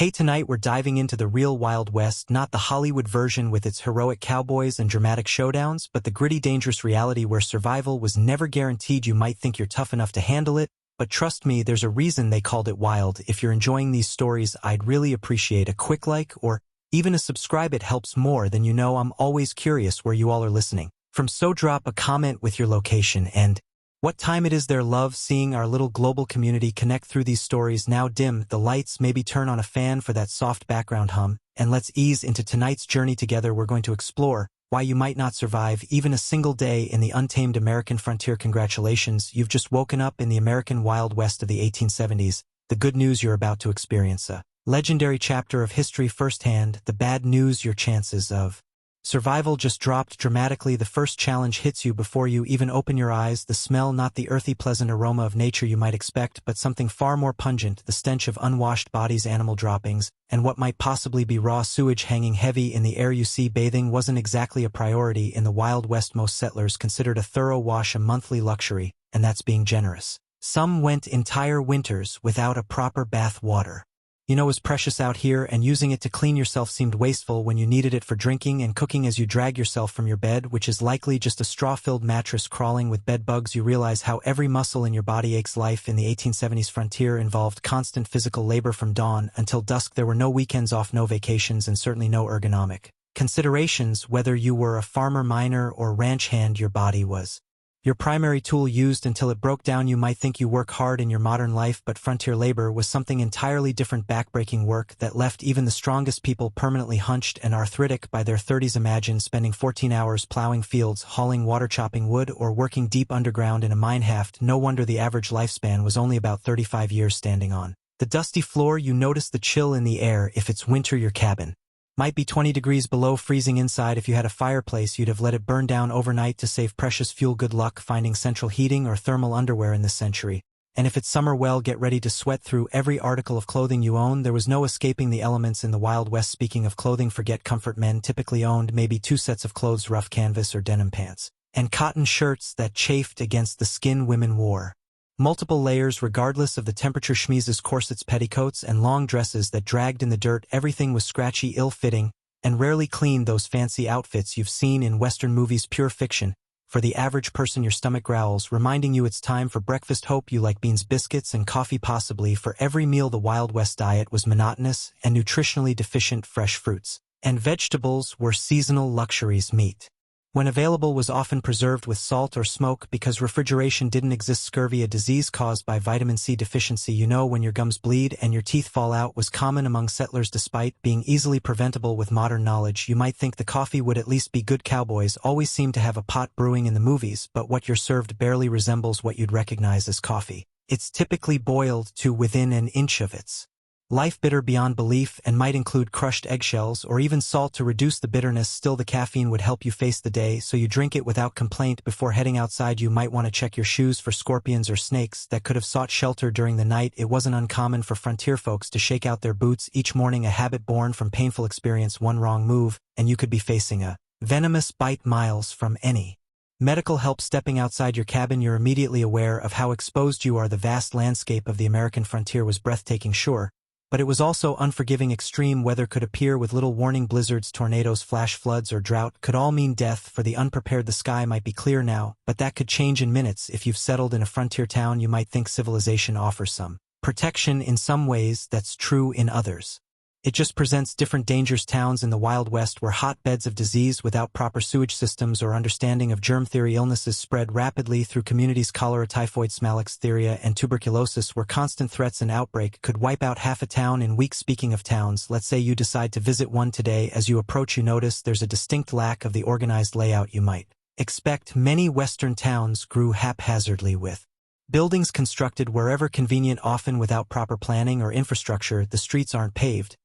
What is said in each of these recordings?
Hey, tonight we're diving into the real Wild West, not the Hollywood version with its heroic cowboys and dramatic showdowns, but the gritty, dangerous reality where survival was never guaranteed. You might think you're tough enough to handle it, but trust me, there's a reason they called it wild. If you're enjoying these stories, I'd really appreciate a quick like or even a subscribe. It helps more than you know. I'm always curious where you all are listening from, so drop a comment with your location and what time it is. There, love seeing our little global community connect through these stories. Now dim the lights, maybe turn on a fan for that soft background hum, and let's ease into tonight's journey together. We're going to explore why you might not survive even a single day in the untamed American frontier. Congratulations, you've just woken up in the American Wild West of the 1870s. The good news: you're about to experience a legendary chapter of history firsthand. The bad news: your chances of survival just dropped dramatically. The first challenge hits you before you even open your eyes. The smell, not the earthy, pleasant aroma of nature you might expect, but something far more pungent, the stench of unwashed bodies, animal droppings, and what might possibly be raw sewage hanging heavy in the air. You see, bathing wasn't exactly a priority in the Wild West. Most settlers considered a thorough wash a monthly luxury, and that's being generous. Some went entire winters without a proper bath. Water, you know, was precious out here, and using it to clean yourself seemed wasteful when you needed it for drinking and cooking. As you drag yourself from your bed, which is likely just a straw-filled mattress crawling with bed bugs, you realize how every muscle in your body aches. Life in the 1870s frontier involved constant physical labor from dawn until dusk. There were no weekends off, no vacations, and certainly no ergonomic considerations. Whether you were a farmer, miner, or ranch hand, your body was your primary tool, used until it broke down. You might think you work hard in your modern life, but frontier labor was something entirely different. Backbreaking work that left even the strongest people permanently hunched and arthritic by their 30s. Imagine spending 14 hours plowing fields, hauling water, chopping wood, or working deep underground in a mine shaft. No wonder the average lifespan was only about 35 years. Standing on the dusty floor, you notice the chill in the air. If it's winter, your cabin might be 20 degrees below freezing inside. If you had a fireplace, you'd have let it burn down overnight to save precious fuel. Good luck finding central heating or thermal underwear in this century. And if it's summer, well, get ready to sweat through every article of clothing you own. There was no escaping the elements in the Wild West. Speaking of clothing, forget comfort. Men typically owned maybe 2 sets of clothes: rough canvas or denim pants, and cotton shirts that chafed against the skin. Women wore multiple layers regardless of the temperature: chemises, corsets, petticoats, and long dresses that dragged in the dirt. Everything was scratchy, ill-fitting, and rarely clean. Those fancy outfits you've seen in Western movies, pure fiction. For the average person, your stomach growls, reminding you it's time for breakfast. Hope you like beans, biscuits, and coffee possibly for every meal. The Wild West diet was monotonous and nutritionally deficient. Fresh fruits and vegetables were seasonal luxuries. Meat, when available, was often preserved with salt or smoke because refrigeration didn't exist. Scurvy, a disease caused by vitamin C deficiency, you know, when your gums bleed and your teeth fall out, was common among settlers. Despite being easily preventable with modern knowledge, you might think the coffee would at least be good. Cowboys always seem to have a pot brewing in the movies, but what you're served barely resembles what you'd recognize as coffee. It's typically boiled to within an inch of its life, bitter beyond belief, and might include crushed eggshells or even salt to reduce the bitterness. Still, the caffeine would help you face the day, so you drink it without complaint. Before heading outside, you might want to check your shoes for scorpions or snakes that could have sought shelter during the night. It wasn't uncommon for frontier folks to shake out their boots each morning, a habit born from painful experience. One wrong move, and you could be facing a venomous bite miles from any medical help. Stepping outside your cabin, you're immediately aware of how exposed you are. The vast landscape of the American frontier was breathtaking, sure, but it was also unforgiving. Extreme weather could appear with little warning: blizzards, tornadoes, flash floods, or drought could all mean death for the unprepared. The sky might be clear now, but that could change in minutes. If you've settled in a frontier town, you might think civilization offers some protection. In some ways, that's true. In others, it just presents different dangers. Towns in the Wild West were hotbeds of disease. Without proper sewage systems or understanding of germ theory, illnesses spread rapidly through communities. Cholera, typhoid, smallpox, and tuberculosis were constant threats. An outbreak could wipe out half a town in weeks. Speaking of towns, let's say you decide to visit one today. As you approach, you notice there's a distinct lack of the organized layout you might expect. Many Western towns grew haphazardly, with buildings constructed wherever convenient, often without proper planning or infrastructure. The streets aren't paved,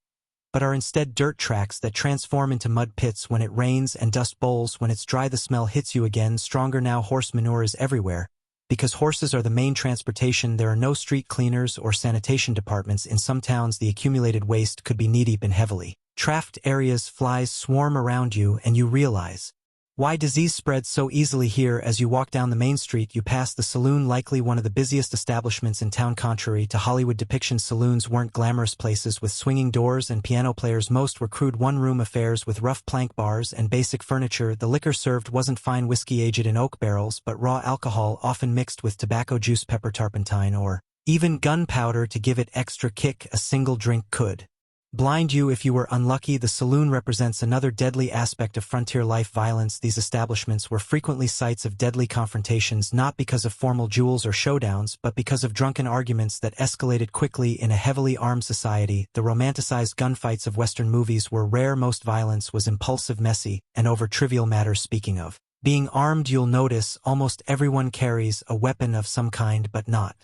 but are instead dirt tracks that transform into mud pits when it rains and dust bowls when it's dry. The smell hits you again, stronger now. Horse manure is everywhere. Because horses are the main transportation, there are no street cleaners or sanitation departments. In some towns, the accumulated waste could be knee-deep in heavily trafficked areas. Flies swarm around you, and you realize Why disease spreads so easily here. As you walk down the main street, you pass the saloon, likely one of the busiest establishments in town. Contrary to Hollywood depictions, saloons weren't glamorous places with swinging doors and piano players. Most were crude one-room affairs with rough plank bars and basic furniture. The liquor served wasn't fine whiskey aged in oak barrels, but raw alcohol often mixed with tobacco juice, pepper, turpentine, or even gunpowder to give it extra kick. A single drink could blind you if you were unlucky. The saloon represents another deadly aspect of frontier life: violence. These establishments were frequently sites of deadly confrontations, not because of formal duels or showdowns, but because of drunken arguments that escalated quickly. In a heavily armed society, the romanticized gunfights of Western movies were rare. Most violence was impulsive, messy, and over trivial matters. Speaking of being armed, you'll notice almost everyone carries a weapon of some kind, but not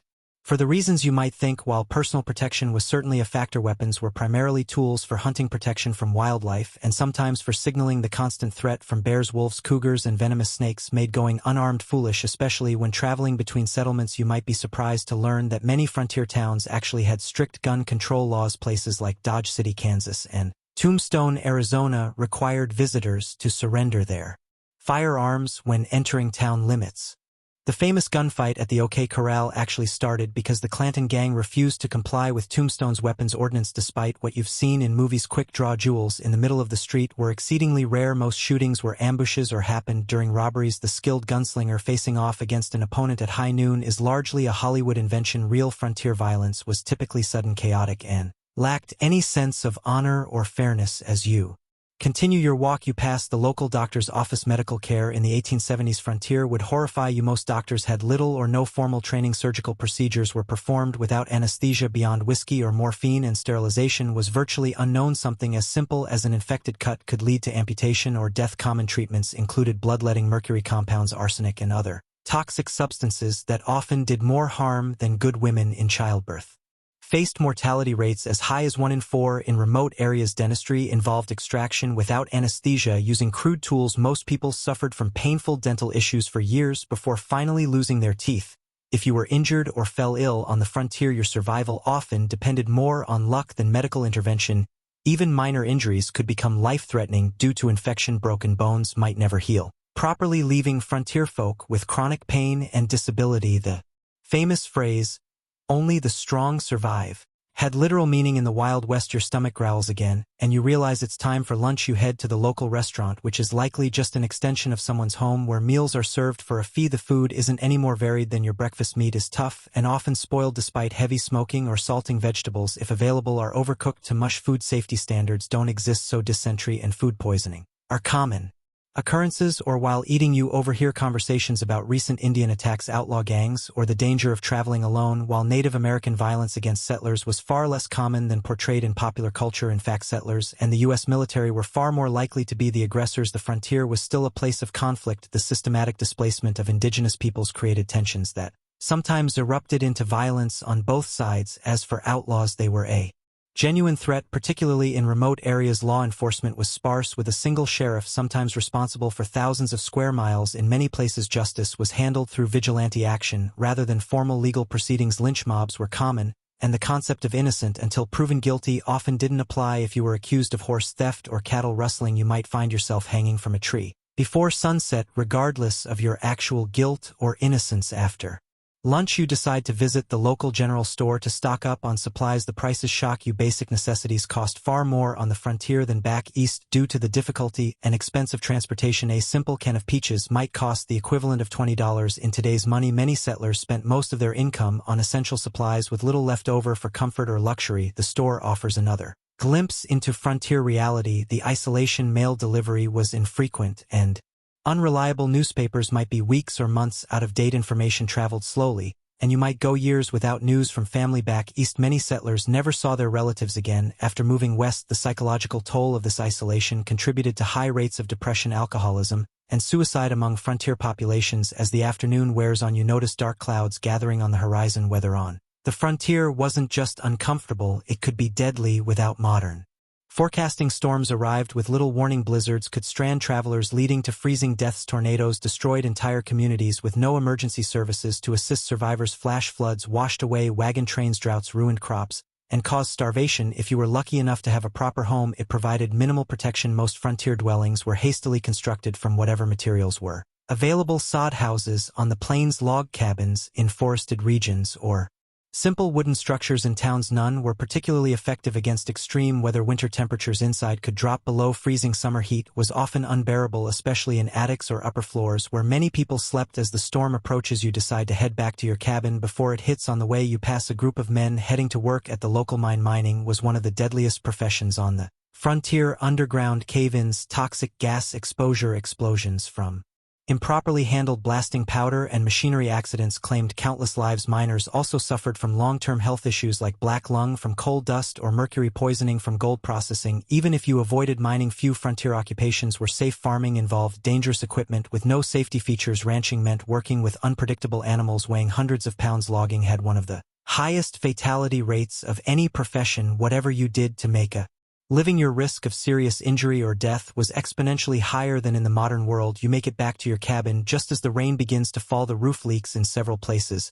for the reasons you might think. While personal protection was certainly a factor, weapons were primarily tools for hunting, protection from wildlife, and sometimes for signaling. The constant threat from bears, wolves, cougars, and venomous snakes made going unarmed foolish, especially when traveling between settlements. You might be surprised to learn that many frontier towns actually had strict gun control laws. Places like Dodge City, Kansas, and Tombstone, Arizona, required visitors to surrender their firearms when entering town limits. The famous gunfight at the OK Corral actually started because the Clanton gang refused to comply with Tombstone's weapons ordinance. Despite what you've seen in movies, quick-draw duels in the middle of the street were exceedingly rare. Most shootings were ambushes or happened during robberies. The skilled gunslinger facing off against an opponent at high noon is largely a Hollywood invention. Real frontier violence was typically sudden, chaotic, and lacked any sense of honor or fairness. As you continue your walk, you pass the local doctor's office. Medical care in the 1870s frontier would horrify you. Most doctors had little or no formal training. Surgical procedures were performed without anesthesia beyond whiskey or morphine, and sterilization was virtually unknown. Something as simple as an infected cut could lead to amputation or death. Common treatments included bloodletting, mercury compounds, arsenic, and other toxic substances that often did more harm than good. Women in childbirth faced mortality rates as high as 1 in 4 in remote areas. Dentistry involved extraction without anesthesia using crude tools. Most people suffered from painful dental issues for years before finally losing their teeth. If you were injured or fell ill on the frontier, your survival often depended more on luck than medical intervention. Even minor injuries could become life-threatening due to infection. Broken bones might never heal properly, leaving frontier folk with chronic pain and disability. The famous phrase, "Only the strong survive," had literal meaning in the Wild West. Your stomach growls again, and you realize it's time for lunch. You head to the local restaurant, which is likely just an extension of someone's home, where meals are served for a fee. The food isn't any more varied than your breakfast. Meat is tough and often spoiled despite heavy smoking or salting. Vegetables, if available, are overcooked to mush. Food safety standards don't exist, so dysentery and food poisoning are common occurrences. Or while eating, you overhear conversations about recent Indian attacks, outlaw gangs, or the danger of traveling alone. While Native American violence against settlers was far less common than portrayed in popular culture, in fact, settlers and the U.S. military were far more likely to be the aggressors. The frontier was still a place of conflict. The systematic displacement of indigenous peoples created tensions that sometimes erupted into violence on both sides. As for outlaws, they were a genuine threat, particularly in remote areas. Law enforcement was sparse, with a single sheriff sometimes responsible for thousands of square miles. In many places, justice was handled through vigilante action rather than formal legal proceedings. Lynch mobs were common, and the concept of innocent until proven guilty often didn't apply. If you were accused of horse theft or cattle rustling, you might find yourself hanging from a tree before sunset, regardless of your actual guilt or innocence. After lunch, you decide to visit the local general store to stock up on supplies. The prices shock you. Basic necessities cost far more on the frontier than back east due to the difficulty and expense of transportation. A simple can of peaches might cost the equivalent of $20 in today's money. Many settlers spent most of their income on essential supplies, with little left over for comfort or luxury. The store offers another glimpse into frontier reality. The isolation, mail delivery was infrequent, and unreliable. Newspapers might be weeks or months out of date. Information traveled slowly, and you might go years without news from family back east. Many settlers never saw their relatives again after moving west. The psychological toll of this isolation contributed to high rates of depression, alcoholism, and suicide among frontier populations. As the afternoon wears on, you notice dark clouds gathering on the horizon. Weather on the frontier wasn't just uncomfortable, it could be deadly. Without modern forecasting, storms arrived with little warning. Blizzards could strand travelers, leading to freezing deaths. Tornadoes destroyed entire communities with no emergency services to assist survivors. Flash floods washed away wagon trains. Droughts ruined crops, and caused starvation. If you were lucky enough to have a proper home, it provided minimal protection. Most frontier dwellings were hastily constructed from whatever materials were available: sod houses on the plains, log cabins in forested regions, or simple wooden structures in towns. None were particularly effective against extreme weather. Winter temperatures inside could drop below freezing. Summer heat was often unbearable, especially in attics or upper floors where many people slept. As the storm approaches, you decide to head back to your cabin before it hits. On the way, you pass a group of men heading to work at the local mine. Mining was one of the deadliest professions on the frontier. Underground cave-ins, toxic gas exposure, explosions from improperly handled blasting powder, and machinery accidents claimed countless lives. Miners also suffered from long-term health issues like black lung from coal dust or mercury poisoning from gold processing. Even if you avoided mining, few frontier occupations were safe. Farming involved dangerous equipment with no safety features. Ranching meant working with unpredictable animals weighing hundreds of pounds. Logging had one of the highest fatality rates of any profession. Whatever you did to make a living, your risk of serious injury or death was exponentially higher than in the modern world. You make it back to your cabin just as the rain begins to fall. The roof leaks in several places,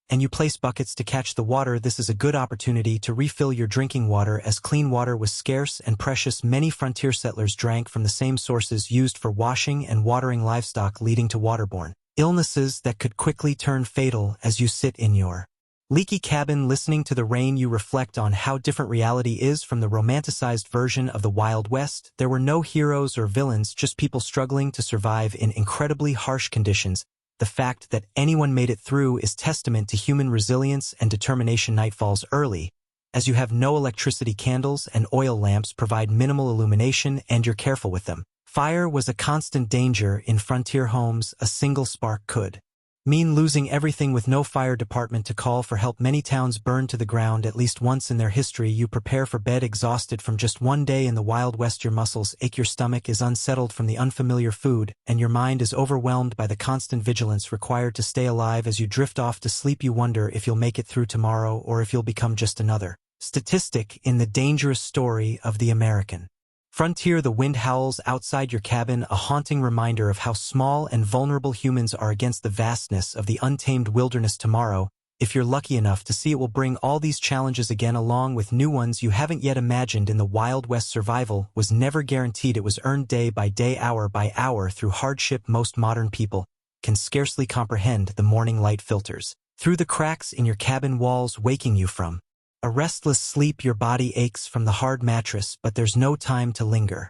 and you place buckets to catch the water. This is a good opportunity to refill your drinking water, as clean water was scarce and precious. Many frontier settlers drank from the same sources used for washing and watering livestock, leading to waterborne illnesses that could quickly turn fatal. As you sit in your leaky cabin listening to the rain, you reflect on how different reality is from the romanticized version of the Wild West. There were no heroes or villains, just people struggling to survive in incredibly harsh conditions. The fact that anyone made it through is testament to human resilience and determination. Night falls early, as you have no electricity. Candles and oil lamps provide minimal illumination, and you're careful with them. Fire was a constant danger in frontier homes. A single spark could mean losing everything. With no fire department to call for help, many towns burned to the ground at least once in their history. You prepare for bed, exhausted from just one day in the Wild West. Your muscles ache, your stomach is unsettled from the unfamiliar food, and your mind is overwhelmed by the constant vigilance required to stay alive. As you drift off to sleep, you wonder if you'll make it through tomorrow, or if you'll become just another statistic in the dangerous story of the American frontier. The wind howls outside your cabin, a haunting reminder of how small and vulnerable humans are against the vastness of the untamed wilderness. Tomorrow, if you're lucky enough to see it, will bring all these challenges again, along with new ones you haven't yet imagined. In the Wild West, survival was never guaranteed. It was earned day by day, hour by hour, through hardship. Most modern people can scarcely comprehend the morning light filters through the cracks in your cabin walls, waking you from a restless sleep. Your body aches from the hard mattress, but there's no time to linger.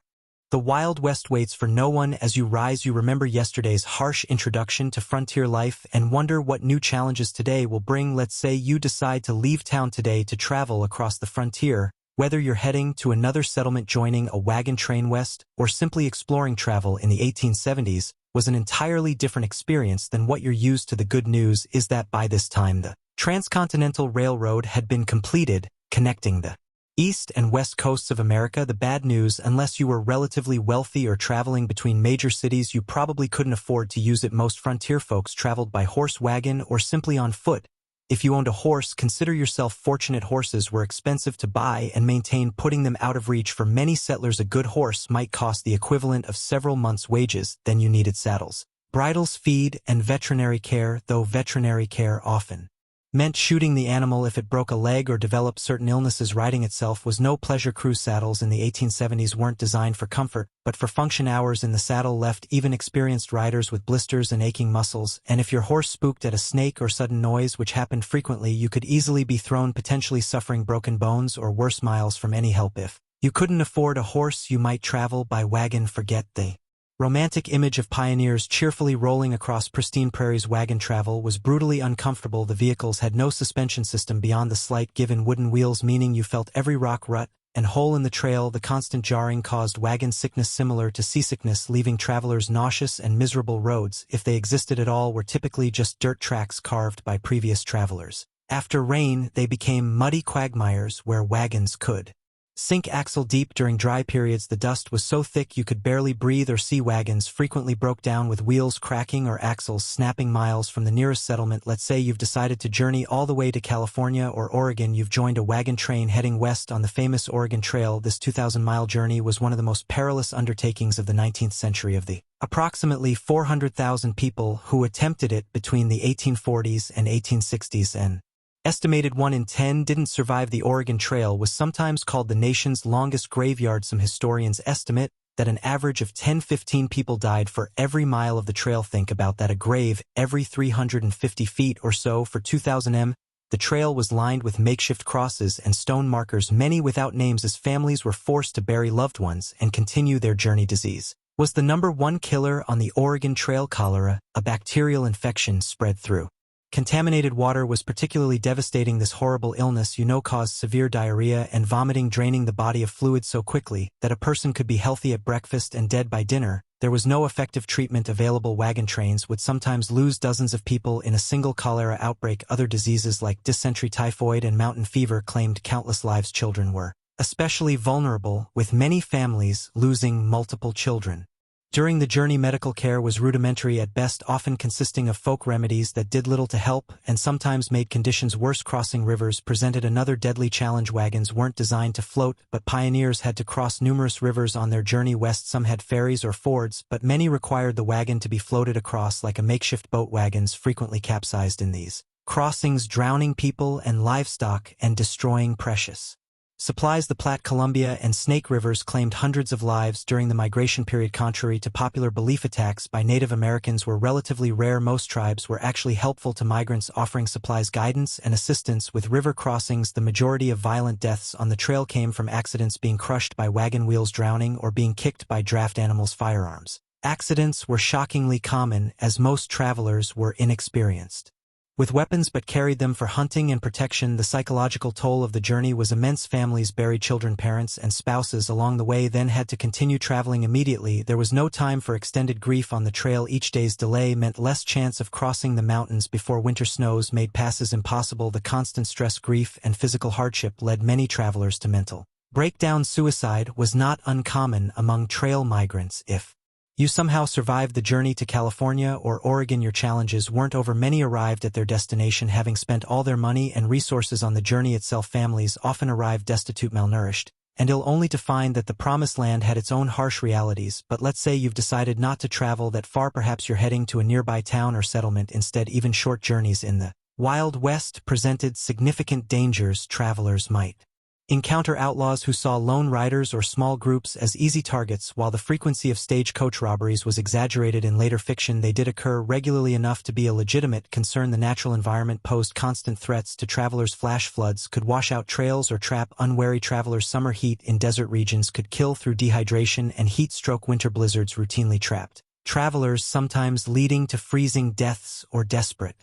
The Wild West waits for no one. As you rise, you remember yesterday's harsh introduction to frontier life and wonder what new challenges today will bring. Let's say you decide to leave town today to travel across the frontier. Whether you're heading to another settlement, joining a wagon train west, or simply exploring, travel in the 1870s was an entirely different experience than what you're used to. The good news is that by this time the Transcontinental Railroad had been completed, connecting the east and west coasts of America. The bad news: unless you were relatively wealthy or traveling between major cities, you probably couldn't afford to use it. Most frontier folks traveled by horse, wagon, or simply on foot. If you owned a horse, consider yourself fortunate. Horses were expensive to buy and maintain, putting them out of reach for many settlers. A good horse might cost the equivalent of several months' wages. Then you needed saddles, bridles, feed, and veterinary care, though veterinary care often meant shooting the animal if it broke a leg or developed certain illnesses. Riding itself was no pleasure. Cruise saddles in the 1870s weren't designed for comfort, but for function. Hours in the saddle left even experienced riders with blisters and aching muscles, and if your horse spooked at a snake or sudden noise, which happened frequently, you could easily be thrown, potentially suffering broken bones or worse, miles from any help. If you couldn't afford a horse, you might travel by wagon. Forget the romantic image of pioneers cheerfully rolling across pristine prairies. Wagon travel was brutally uncomfortable. The vehicles had no suspension system beyond the slight given wooden wheels, meaning you felt every rock, rut, and hole in the trail. The constant jarring caused wagon sickness similar to seasickness, leaving travelers nauseous, and miserable roads, if they existed at all, were typically just dirt tracks carved by previous travelers. After rain, they became muddy quagmires where wagons could sink axle deep. During dry periods, the dust was so thick you could barely breathe or see. Wagons frequently broke down with wheels cracking or axles snapping miles from the nearest settlement. Let's say you've decided to journey all the way to California or Oregon. You've joined a wagon train heading west on the famous Oregon Trail. This 2,000-mile journey was one of the most perilous undertakings of the 19th century. Of the approximately 400,000 people who attempted it between the 1840s and 1860s, an Estimated 1 in 10 didn't survive the Oregon Trail was sometimes called the nation's longest graveyard. Some historians estimate that an average of 10-15 people died for every mile of the trail. Think about that, a grave every 350 feet or so. For 2000 m. The trail was lined with makeshift crosses and stone markers, many without names, as families were forced to bury loved ones and continue their journey. Disease was the #1 killer on the Oregon Trail. Cholera, a bacterial infection, spread through contaminated water, was particularly devastating. This horrible illness, caused severe diarrhea and vomiting, draining the body of fluid so quickly that a person could be healthy at breakfast and dead by dinner. There was no effective treatment available. Wagon trains would sometimes lose dozens of people in a single cholera outbreak. Other diseases like dysentery, typhoid, and mountain fever claimed countless lives. Children were especially vulnerable, with many families losing multiple children. During the journey, medical care was rudimentary at best, often consisting of folk remedies that did little to help and sometimes made conditions worse. Crossing rivers presented another deadly challenge. Wagons weren't designed to float, but pioneers had to cross numerous rivers on their journey west. Some had ferries or fords, but many required the wagon to be floated across like a makeshift boat. Wagons frequently capsized in these crossings, drowning people and livestock and destroying precious supplies. The Platte, Columbia, and Snake Rivers claimed hundreds of lives during the migration period. Contrary to popular belief, attacks by Native Americans were relatively rare. Most tribes were actually helpful to migrants, offering supplies, guidance, and assistance with river crossings. The majority of violent deaths on the trail came from accidents: being crushed by wagon wheels, drowning, or being kicked by draft animals. Firearms accidents were shockingly common, as most travelers were inexperienced with weapons but carried them for hunting and protection. The psychological toll of the journey was immense. Families buried children, parents, and spouses along the way, then had to continue traveling immediately. There was no time for extended grief on the trail. Each day's delay meant less chance of crossing the mountains before winter snows made passes impossible. The constant stress, grief, and physical hardship led many travelers to mental breakdown. Suicide was not uncommon among trail migrants. If you somehow survived the journey to California or Oregon, your challenges weren't over. Many arrived at their destination having spent all their money and resources on the journey itself. Families often arrived destitute, malnourished, and ill, only to find that the promised land had its own harsh realities. But let's say you've decided not to travel that far. Perhaps you're heading to a nearby town or settlement instead. Even short journeys in the Wild West presented significant dangers. Travelers might encounter outlaws who saw lone riders or small groups as easy targets. While the frequency of stagecoach robberies was exaggerated in later fiction, they did occur regularly enough to be a legitimate concern. The natural environment posed constant threats to travelers. Flash floods could wash out trails or trap unwary travelers. Summer heat in desert regions could kill through dehydration and heat stroke. Winter blizzards routinely trapped travelers, sometimes leading to freezing deaths or desperate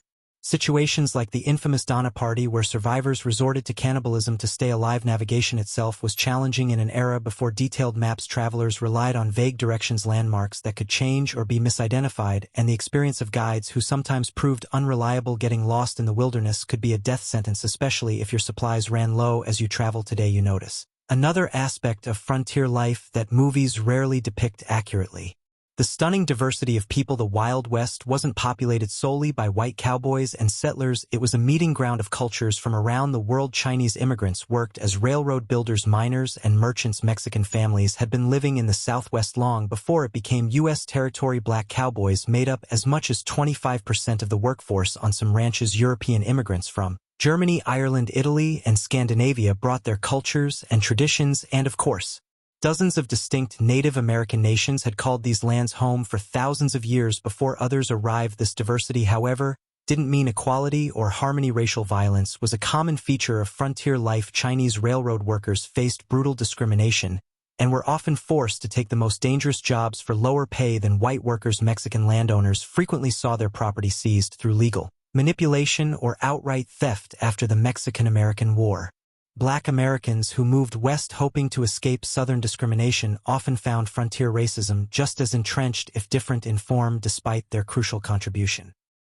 situations like the infamous Donner Party, where survivors resorted to cannibalism to stay alive. Navigation itself was challenging. In an era before detailed maps, travelers relied on vague directions, landmarks that could change or be misidentified, and the experience of guides who sometimes proved unreliable. Getting lost in the wilderness could be a death sentence, especially if your supplies ran low as you travel. Today, you notice another aspect of frontier life that movies rarely depict accurately: the stunning diversity of people. The Wild West wasn't populated solely by white cowboys and settlers. It was a meeting ground of cultures from around the world. Chinese immigrants worked as railroad builders, miners, and merchants. Mexican families had been living in the Southwest long before it became U.S. territory. Black cowboys made up as much as 25% of the workforce on some ranches. European immigrants from Germany, Ireland, Italy, and Scandinavia brought their cultures and traditions, and of course, dozens of distinct Native American nations had called these lands home for thousands of years before others arrived. This diversity, however, didn't mean equality or harmony. Racial violence was a common feature of frontier life. Chinese railroad workers faced brutal discrimination and were often forced to take the most dangerous jobs for lower pay than white workers. Mexican landowners frequently saw their property seized through legal manipulation or outright theft. After the Mexican-American War, Black Americans who moved west hoping to escape Southern discrimination often found frontier racism just as entrenched, if different in form. Despite their crucial contribution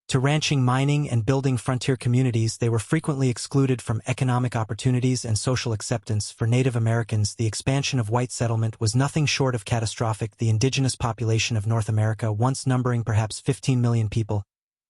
to ranching, mining, and building frontier communities, they were frequently excluded from economic opportunities and social acceptance. For Native Americans, the expansion of white settlement was nothing short of catastrophic. The indigenous population of North America, once numbering perhaps 15 million people,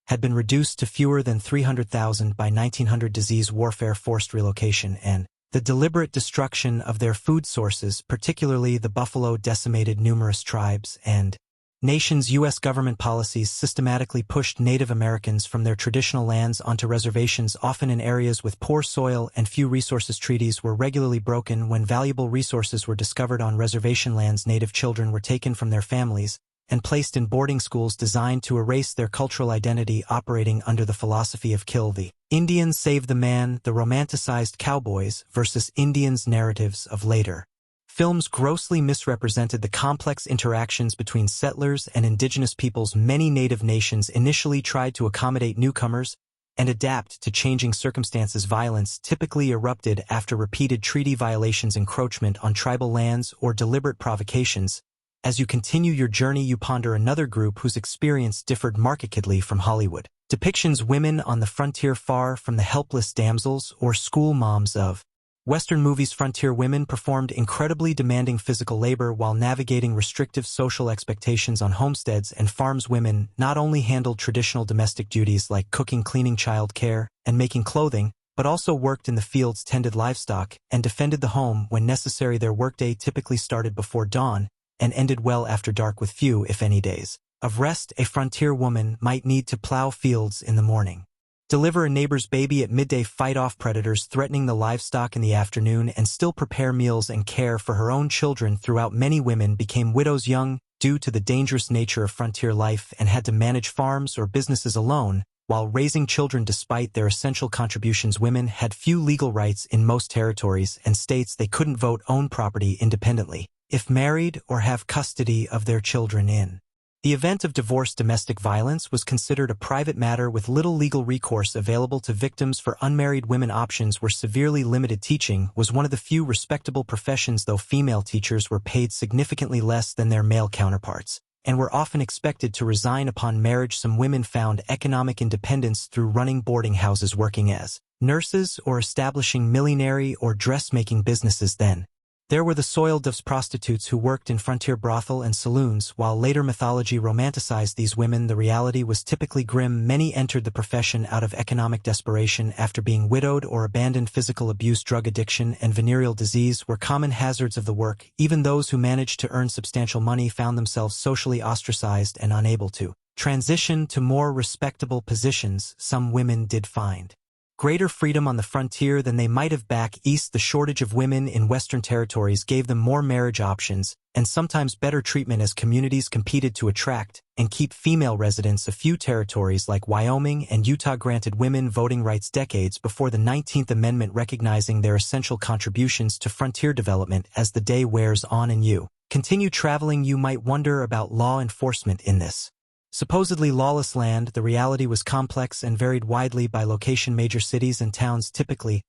had been reduced to fewer than 300,000 by 1900. Disease, warfare, forced relocation, and the deliberate destruction of their food sources, particularly the buffalo, decimated numerous tribes and nation's U.S. government policies systematically pushed Native Americans from their traditional lands onto reservations, often in areas with poor soil and few resources. Treaties were regularly broken when valuable resources were discovered on reservation lands. Native children were taken from their families and placed in boarding schools designed to erase their cultural identity, operating under the philosophy of kill the Indians, save the man. The romanticized cowboys versus Indians narratives of later films grossly misrepresented the complex interactions between settlers and indigenous peoples. Many native nations initially tried to accommodate newcomers and adapt to changing circumstances. Violence typically erupted after repeated treaty violations, encroachment on tribal lands, or deliberate provocations. As you continue your journey, you ponder another group whose experience differed markedly from Hollywood depictions: women on the frontier, far from the helpless damsels or school moms of Western movies. Frontier women performed incredibly demanding physical labor while navigating restrictive social expectations on homesteads and farms. Women not only handled traditional domestic duties like cooking, cleaning, child care, and making clothing, but also worked in the fields, tended livestock, and defended the home when necessary. Their workday typically started before dawn and ended well after dark, with few, if any, days of rest. A frontier woman might need to plow fields in the morning, deliver a neighbor's baby at midday, fight off predators threatening the livestock in the afternoon, and still prepare meals and care for her own children throughout. Many women became widows young due to the dangerous nature of frontier life and had to manage farms or businesses alone while raising children. Despite their essential contributions, women had few legal rights in most territories and states. They couldn't vote, own property independently, if married, or have custody of their children. In the event of divorce, domestic violence was considered a private matter with little legal recourse available to victims. For unmarried women, options were severely limited. Teaching was one of the few respectable professions, though female teachers were paid significantly less than their male counterparts and were often expected to resign upon marriage. Some women found economic independence through running boarding houses, working as nurses, or establishing millinery or dressmaking businesses. Then there were the soiled doves, prostitutes who worked in frontier brothel and saloons. While later mythology romanticized these women, the reality was typically grim. Many entered the profession out of economic desperation after being widowed or abandoned. Physical abuse, drug addiction, and venereal disease were common hazards of the work. Even those who managed to earn substantial money found themselves socially ostracized and unable to transition to more respectable positions. Some women did find greater freedom on the frontier than they might have back east. The shortage of women in Western territories gave them more marriage options and sometimes better treatment as communities competed to attract and keep female residents. A few territories like Wyoming and Utah granted women voting rights decades before the 19th Amendment, recognizing their essential contributions to frontier development. As the day wears on and you continue traveling, you might wonder about law enforcement in this supposedly lawless land. The reality was complex and varied widely by location. Major cities and towns typically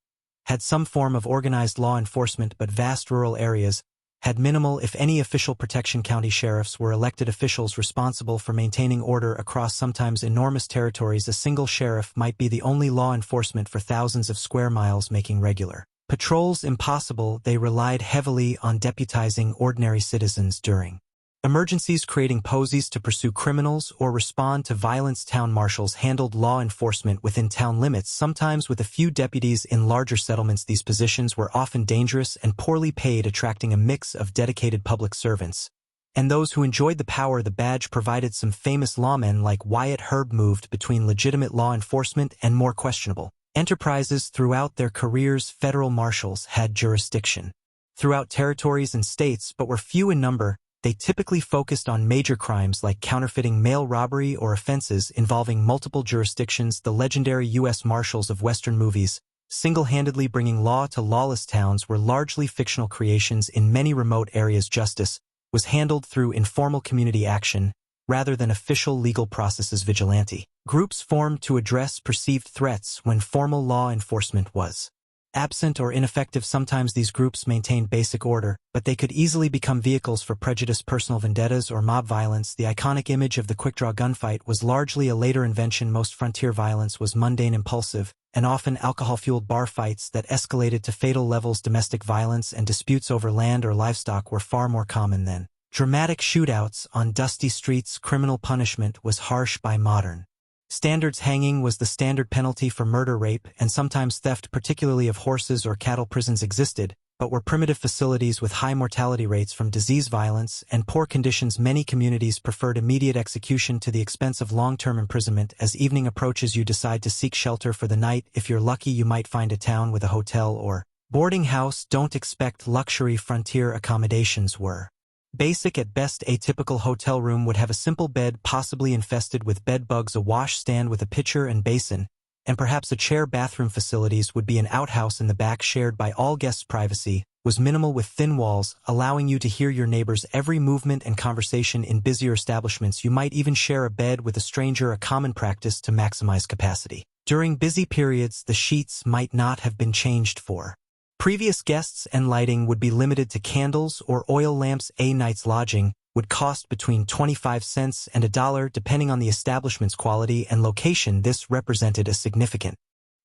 had some form of organized law enforcement, but vast rural areas had minimal, if any, official protection. County sheriffs were elected officials responsible for maintaining order across sometimes enormous territories. A single sheriff might be the only law enforcement for thousands of square miles, making regular patrols impossible. They relied heavily on deputizing ordinary citizens during emergencies, creating posies to pursue criminals or respond to violence. Town marshals handled law enforcement within town limits, sometimes with a few deputies in larger settlements. These positions were often dangerous and poorly paid, attracting a mix of dedicated public servants and those who enjoyed the power the badge provided. Some famous lawmen like Wyatt Herb moved between legitimate law enforcement and more questionable enterprises throughout their careers. Federal marshals had jurisdiction throughout territories and states, but were few in number. They typically focused on major crimes like counterfeiting, mail robbery, or offenses involving multiple jurisdictions. The legendary U.S. Marshals of Western movies, single-handedly bringing law to lawless towns, were largely fictional creations. In many remote areas, justice was handled through informal community action rather than official legal processes. Vigilante groups formed to address perceived threats when formal law enforcement was absent or ineffective. Sometimes these groups maintained basic order, but they could easily become vehicles for prejudice, personal vendettas, or mob violence. The iconic image of the quick-draw gunfight was largely a later invention. Most frontier violence was mundane, impulsive, and often alcohol-fueled bar fights that escalated to fatal levels. Domestic violence and disputes over land or livestock were far more common then. Dramatic shootouts on dusty streets. Criminal punishment was harsh by modern standards. Hanging was the standard penalty for murder, rape, and sometimes theft, particularly of horses or cattle. Prisons existed, but were primitive facilities with high mortality rates from disease violence and poor conditions. Many communities preferred immediate execution to the expense of long-term imprisonment. As evening approaches, you decide to seek shelter for the night. If you're lucky, you might find a town with a hotel or boarding house. Don't expect luxury. Frontier accommodations were basic at best. A typical hotel room would have a simple bed, possibly infested with bed bugs, a washstand with a pitcher and basin, and perhaps a chair. Bathroom facilities would be an outhouse in the back shared by all guests. Privacy was minimal with thin walls, allowing you to hear your neighbors' every movement and conversation. In busier establishments, you might even share a bed with a stranger, a common practice to maximize capacity. During busy periods, the sheets might not have been changed for previous guests, and lighting would be limited to candles or oil lamps. A night's lodging would cost between 25 cents and $1 depending on the establishment's quality and location. This represented a significant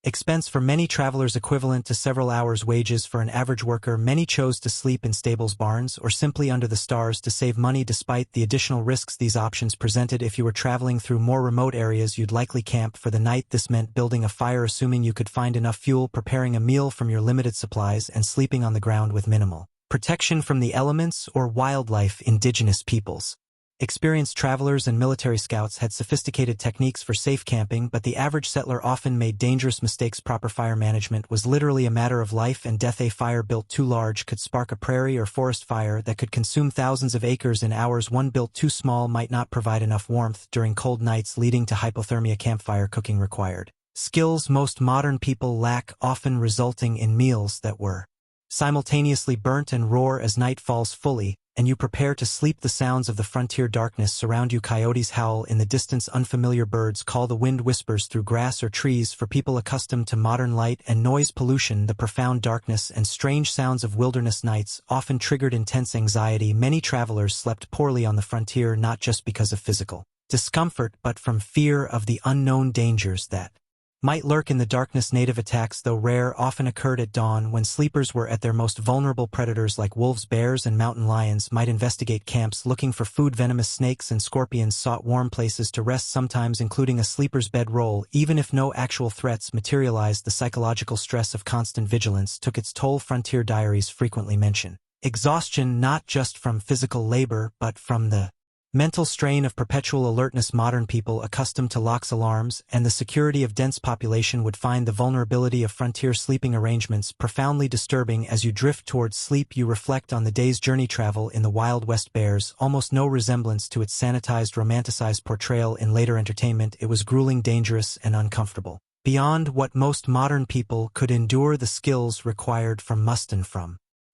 expense for many travelers, equivalent to several hours' wages for an average worker. Many chose to sleep in stables, barns, or simply under the stars to save money despite the additional risks these options presented. If you were traveling through more remote areas, you'd likely camp for the night. This meant building a fire, assuming you could find enough fuel, preparing a meal from your limited supplies, and sleeping on the ground with minimal protection from the elements or wildlife. Indigenous peoples, experienced travelers, and military scouts had sophisticated techniques for safe camping, but the average settler often made dangerous mistakes. Proper fire management was literally a matter of life and death. A fire built too large could spark a prairie or forest fire that could consume thousands of acres in hours. One built too small might not provide enough warmth during cold nights, leading to hypothermia. Campfire cooking required skills most modern people lack, often resulting in meals that were simultaneously burnt and raw. As night falls fully and you prepare to sleep, the sounds of the frontier darkness surround you. Coyotes howl in the distance, unfamiliar birds call, the wind whispers through grass or trees. For people accustomed to modern light and noise pollution, the profound darkness and strange sounds of wilderness nights often triggered intense anxiety. Many travelers slept poorly on the frontier, not just because of physical discomfort, but from fear of the unknown dangers that might lurk in the darkness. Native attacks, though rare, often occurred at dawn when sleepers were at their most vulnerable. Predators like wolves, bears, and mountain lions might investigate camps looking for food. Venomous snakes and scorpions sought warm places to rest, sometimes including a sleeper's bedroll. Even if no actual threats materialized, the psychological stress of constant vigilance took its toll. Frontier diaries frequently mention exhaustion, not just from physical labor, but from the mental strain of perpetual alertness. Modern people, accustomed to locks, alarms, and the security of dense population, would find the vulnerability of frontier sleeping arrangements profoundly disturbing. As you drift towards sleep, you reflect on the day's journey. Travel in the Wild West bears almost no resemblance to its sanitized, romanticized portrayal in later entertainment. It was grueling, dangerous, and uncomfortable beyond what most modern people could endure. The skills required from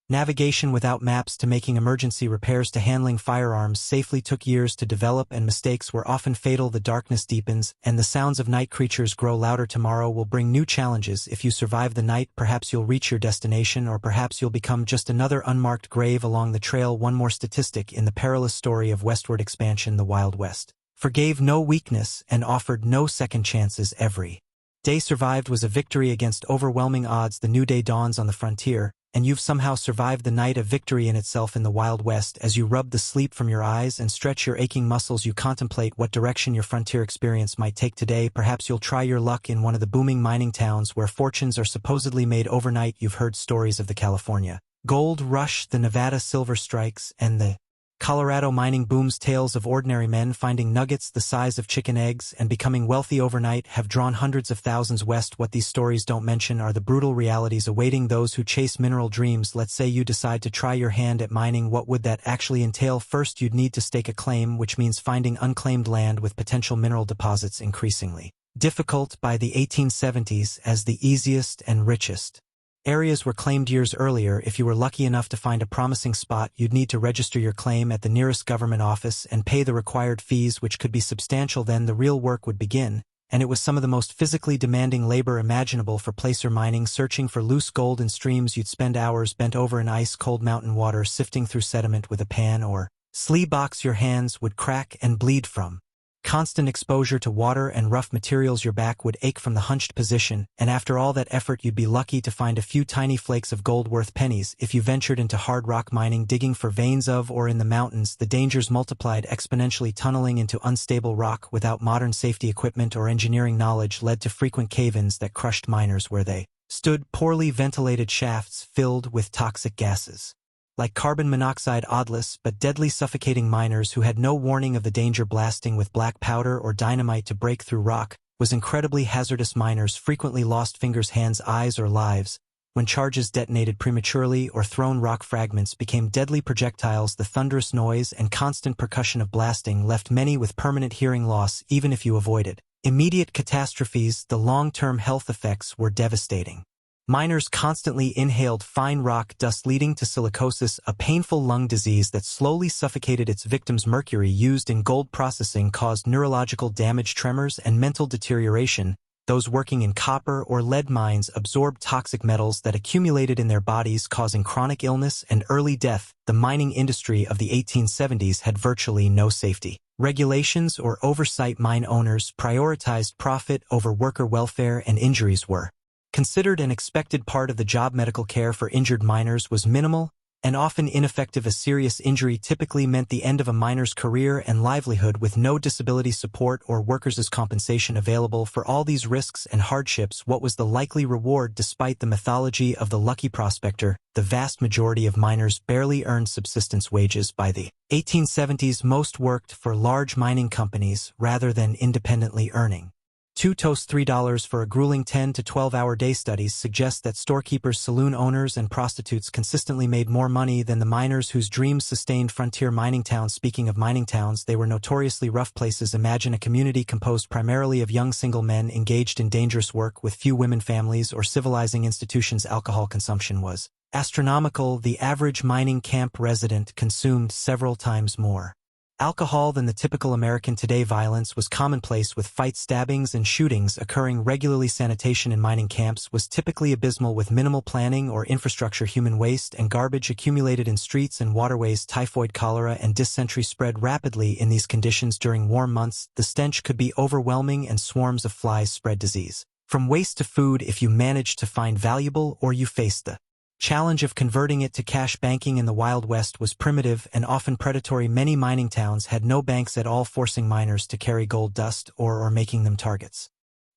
navigation without maps to making emergency repairs to handling firearms safely took years to develop, and mistakes were often fatal. The darkness deepens, and the sounds of night creatures grow louder. Tomorrow will bring new challenges. If you survive the night, perhaps you'll reach your destination, or perhaps you'll become just another unmarked grave along the trail. One more statistic in the perilous story of westward expansion: the Wild West forgave no weakness and offered no second chances. Every day survived was a victory against overwhelming odds. The new day dawns on the frontier, and you've somehow survived the night, a victory in itself. In the Wild West, as you rub the sleep from your eyes and stretch your aching muscles, you contemplate what direction your frontier experience might take today. Perhaps you'll try your luck in one of the booming mining towns where fortunes are supposedly made overnight. You've heard stories of the California gold rush, the Nevada silver strikes, and the Colorado mining booms. Tales of ordinary men finding nuggets the size of chicken eggs and becoming wealthy overnight have drawn hundreds of thousands west. What these stories don't mention are the brutal realities awaiting those who chase mineral dreams. Let's say you decide to try your hand at mining. What would that actually entail? First, you'd need to stake a claim, which means finding unclaimed land with potential mineral deposits. Increasingly difficult by the 1870s, as the easiest and richest areas were claimed years earlier. If you were lucky enough to find a promising spot, you'd need to register your claim at the nearest government office and pay the required fees, which could be substantial. Then the real work would begin, and it was some of the most physically demanding labor imaginable. For placer mining, searching for loose gold in streams, you'd spend hours bent over in ice-cold mountain water, sifting through sediment with a pan or sleeve box. Your hands would crack and bleed from constant exposure to water and rough materials. Your back would ache from the hunched position, and after all that effort, you'd be lucky to find a few tiny flakes of gold worth pennies. If you ventured into hard rock mining, digging for veins of or in the mountains, the dangers multiplied exponentially. Tunneling into unstable rock without modern safety equipment or engineering knowledge led to frequent cave-ins that crushed miners where they stood poorly ventilated shafts filled with toxic gases. Like carbon monoxide, odorless but deadly, suffocating. Miners who had no warning of the danger blasting with black powder or dynamite to break through rock was incredibly hazardous. Miners frequently lost fingers, hands, eyes, or lives when charges detonated prematurely or thrown rock fragments became deadly projectiles. The thunderous noise and constant percussion of blasting left many with permanent hearing loss even if you avoided immediate catastrophes. The long-term health effects were devastating. Miners constantly inhaled fine rock dust, leading to silicosis, a painful lung disease that slowly suffocated its victims. Mercury used in gold processing caused neurological damage, tremors, and mental deterioration. Those working in copper or lead mines absorbed toxic metals that accumulated in their bodies, causing chronic illness and early death. The mining industry of the 1870s had virtually no safety regulations or oversight. Mine owners prioritized profit over worker welfare, and injuries were considered an expected part of the job. Medical care for injured miners was minimal and often ineffective. A serious injury typically meant the end of a miner's career and livelihood, with no disability support or workers' compensation available. For all these risks and hardships, what was the likely reward? Despite the mythology of the lucky prospector, the vast majority of miners barely earned subsistence wages. By the 1870s, most worked for large mining companies rather than independently earning $2 to $3 for a grueling 10 to 12-hour day. Studies suggest that storekeepers, saloon owners, and prostitutes consistently made more money than the miners whose dreams sustained frontier mining towns. Speaking of mining towns, they were notoriously rough places. Imagine a community composed primarily of young single men engaged in dangerous work with few women, families, or civilizing institutions. Alcohol consumption was astronomical. The average mining camp resident consumed several times more alcohol than the typical American. Today, violence was commonplace, with fights, stabbings, and shootings occurring regularly. Sanitation in mining camps was typically abysmal, with minimal planning or infrastructure. Human waste and garbage accumulated in streets and waterways. Typhoid, cholera, and dysentery spread rapidly in these conditions. During warm months, the stench could be overwhelming and swarms of flies spread disease from waste to food if you managed to find valuable, or you faced the challenge of converting it to cash. Banking in the Wild West was primitive and often predatory. Many mining towns had no banks at all, forcing miners to carry gold dust or making them targets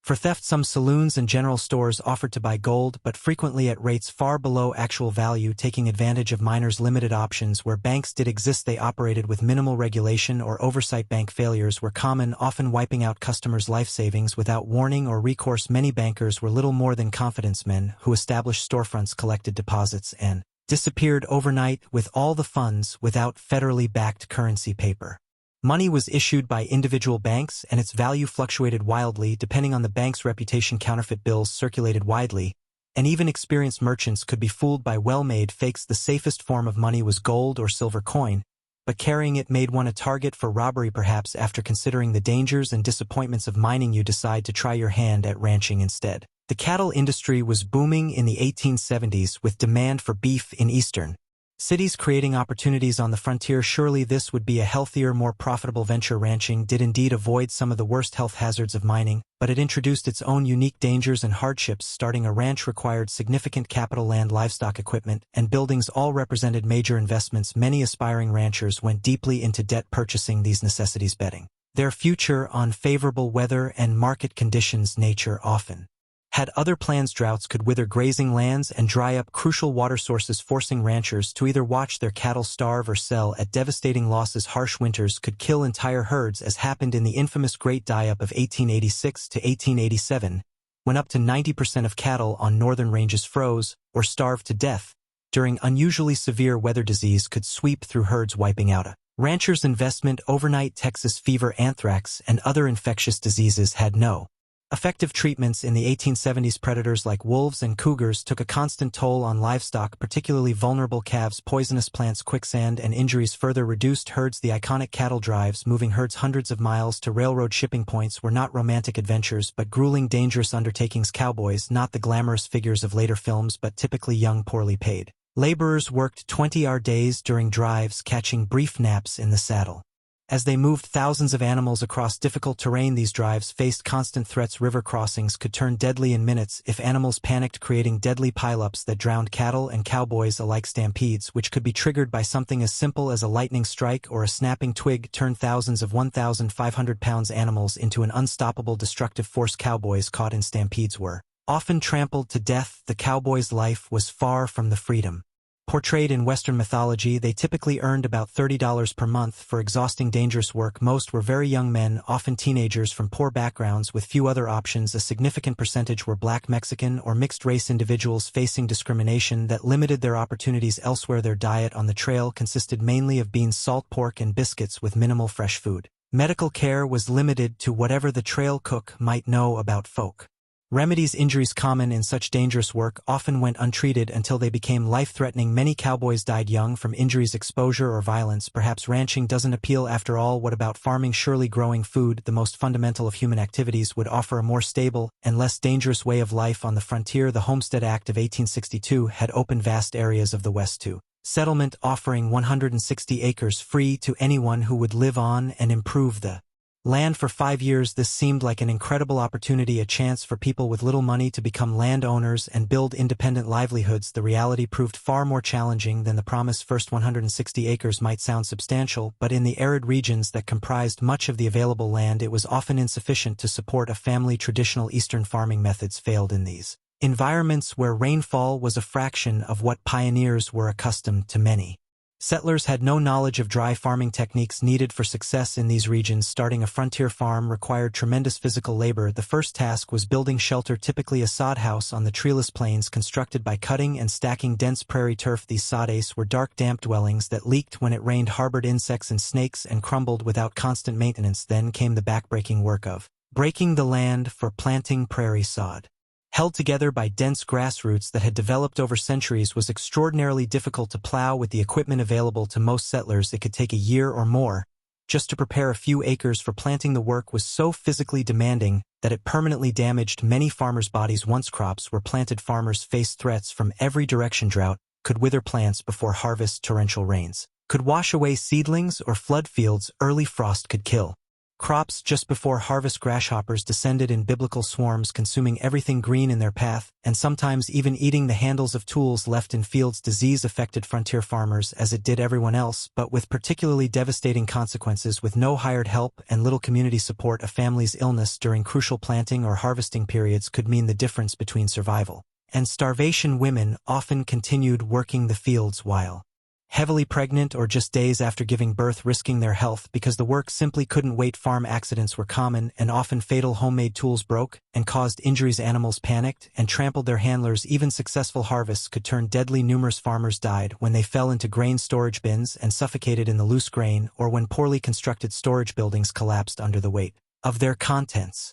for theft. Some saloons and general stores offered to buy gold, but frequently at rates far below actual value, taking advantage of miners' limited options. Where banks did exist, they operated with minimal regulation or oversight. Bank failures were common, often wiping out customers' life savings without warning or recourse. Many bankers were little more than confidence men who established storefronts, collected deposits, and disappeared overnight with all the funds without federally backed currency paper. Money was issued by individual banks, and its value fluctuated wildly depending on the bank's reputation. Counterfeit bills circulated widely, and even experienced merchants could be fooled by well-made fakes. The safest form of money was gold or silver coin, but carrying it made one a target for robbery. Perhaps after considering the dangers and disappointments of mining, you decide to try your hand at ranching instead. The cattle industry was booming in the 1870s, with demand for beef in eastern cities creating opportunities on the frontier. Surely this would be a healthier, more profitable venture. Ranching did indeed avoid some of the worst health hazards of mining, but it introduced its own unique dangers and hardships. Starting a ranch required significant capital: land, livestock, equipment, and buildings all represented major investments. Many aspiring ranchers went deeply into debt purchasing these necessities, betting their future on favorable weather and market conditions. Nature often had other plans. Droughts could wither grazing lands and dry up crucial water sources, forcing ranchers to either watch their cattle starve or sell at devastating losses. Harsh winters could kill entire herds, as happened in the infamous Great Die-Up of 1886 to 1887, when up to 90% of cattle on northern ranges froze or starved to death. During unusually severe weather, disease could sweep through herds, wiping out a rancher's investment overnight. Texas fever, anthrax, and other infectious diseases had no effective treatments in the 1870s. Predators like wolves and cougars took a constant toll on livestock, particularly vulnerable calves. Poisonous plants, quicksand, and injuries further reduced herds. The iconic cattle drives, moving herds hundreds of miles to railroad shipping points, were not romantic adventures but grueling, dangerous undertakings. Cowboys, not the glamorous figures of later films but typically young, poorly paid laborers, worked 20-hour days during drives, catching brief naps in the saddle. As they moved thousands of animals across difficult terrain, these drives faced constant threats. River crossings could turn deadly in minutes if animals panicked, creating deadly pileups that drowned cattle and cowboys alike. Stampedes, which could be triggered by something as simple as a lightning strike or a snapping twig, turned thousands of 1,500-pound animals into an unstoppable, destructive force. Cowboys caught in stampedes were Often trampled to death, the cowboy's life was far from the freedom. Portrayed in Western mythology, they typically earned about $30 per month for exhausting dangerous work. Most were very young men, often teenagers from poor backgrounds with few other options. A significant percentage were Black, Mexican, or mixed-race individuals facing discrimination that limited their opportunities elsewhere. Their diet on the trail consisted mainly of beans, salt pork, and biscuits with minimal fresh food. Medical care was limited to whatever the trail cook might know about folk. Remedies. Injuries common in such dangerous work often went untreated until they became life-threatening. Many cowboys died young from injuries, exposure, or violence. Perhaps ranching doesn't appeal after all. What about farming? Surely growing food, the most fundamental of human activities, would offer a more stable and less dangerous way of life on the frontier. The Homestead Act of 1862 had opened vast areas of the West to settlement, offering 160 acres free to anyone who would live on and improve the land for 5 years. This seemed like an incredible opportunity, a chance for people with little money to become landowners and build independent livelihoods. The reality proved far more challenging than the promise. First, 160 acres might sound substantial, but in the arid regions that comprised much of the available land, it was often insufficient to support a family. Traditional Eastern farming methods failed in these environments where rainfall was a fraction of what pioneers were accustomed to. Many settlers had no knowledge of dry farming techniques needed for success in these regions. Starting a frontier farm required tremendous physical labor. The first task was building shelter, typically a sod house on the treeless plains constructed by cutting and stacking dense prairie turf. These sodays were dark, damp dwellings that leaked when it rained, harbored insects and snakes, and crumbled without constant maintenance. Then came the backbreaking work of breaking the land for planting. Prairie sod, held together by dense grass roots that had developed over centuries, was extraordinarily difficult to plow. With the equipment available to most settlers, it could take a year or more just to prepare a few acres for planting. The work was so physically demanding that it permanently damaged many farmers' bodies. Once crops were planted, farmers faced threats from every direction. Drought could wither plants before harvest, torrential rains could wash away seedlings, or flood fields. Early frost could kill crops just before harvest. Grasshoppers descended in biblical swarms, consuming everything green in their path, and sometimes even eating the handles of tools left in fields. Disease affected frontier farmers as it did everyone else, but with particularly devastating consequences. With no hired help and little community support, a family's illness during crucial planting or harvesting periods could mean the difference between survival and starvation. Women often continued working the fields while heavily pregnant or just days after giving birth, risking their health because the work simply couldn't wait. Farm accidents were common and often fatal. Homemade tools broke and caused injuries. Animals panicked and trampled their handlers. Even successful harvests could turn deadly. Numerous farmers died when they fell into grain storage bins and suffocated in the loose grain, or when poorly constructed storage buildings collapsed under the weight of their contents.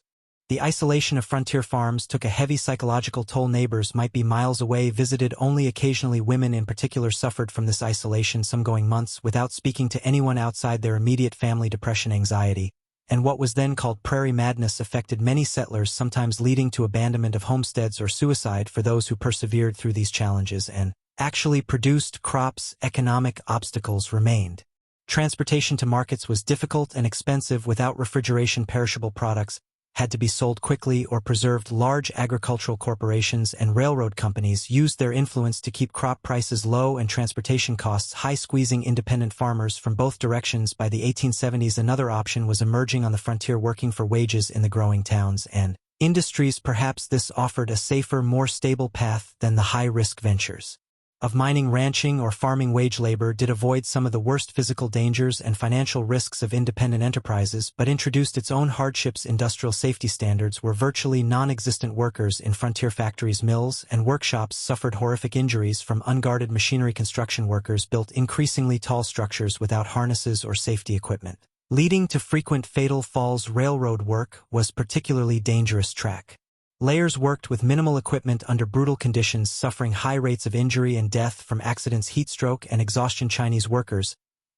The isolation of frontier farms took a heavy psychological toll. Neighbors might be miles away, visited only occasionally. Women in particular suffered from this isolation, some going months without speaking to anyone outside their immediate family. Depression, anxiety, and what was then called prairie madness affected many settlers, sometimes leading to abandonment of homesteads or suicide. For those who persevered through these challenges and actually produced crops, economic obstacles remained. Transportation to markets was difficult and expensive. Without refrigeration, perishable products had to be sold quickly or preserved. Large agricultural corporations and railroad companies used their influence to keep crop prices low and transportation costs high, squeezing independent farmers from both directions. By the 1870s, another option was emerging on the frontier: working for wages in the growing towns and industries. Perhaps this offered a safer, more stable path than the high-risk ventures of mining, ranching, or farming. Wage labor did avoid some of the worst physical dangers and financial risks of independent enterprises, but introduced its own hardships. Industrial safety standards were virtually non-existent. Workers in frontier factories, mills, and workshops suffered horrific injuries from unguarded machinery. Construction workers built increasingly tall structures without harnesses or safety equipment, leading to frequent fatal falls. Railroad work was particularly dangerous. Track layers worked with minimal equipment under brutal conditions, suffering high rates of injury and death from accidents, heat stroke, and exhaustion. Chinese workers,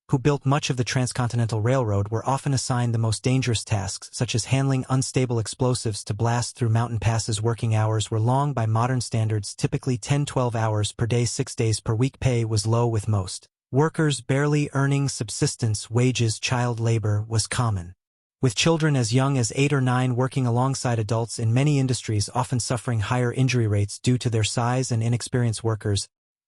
who built much of the transcontinental railroad, were often assigned the most dangerous tasks, such as handling unstable explosives to blast through mountain passes. Working hours were long by modern standards, typically 10-12 hours per day, 6 days per week. Pay was low, with most workers barely earning subsistence wages. Child labor was common, with children as young as 8 or 9 working alongside adults in many industries, often suffering higher injury rates due to their size and inexperienced. Workers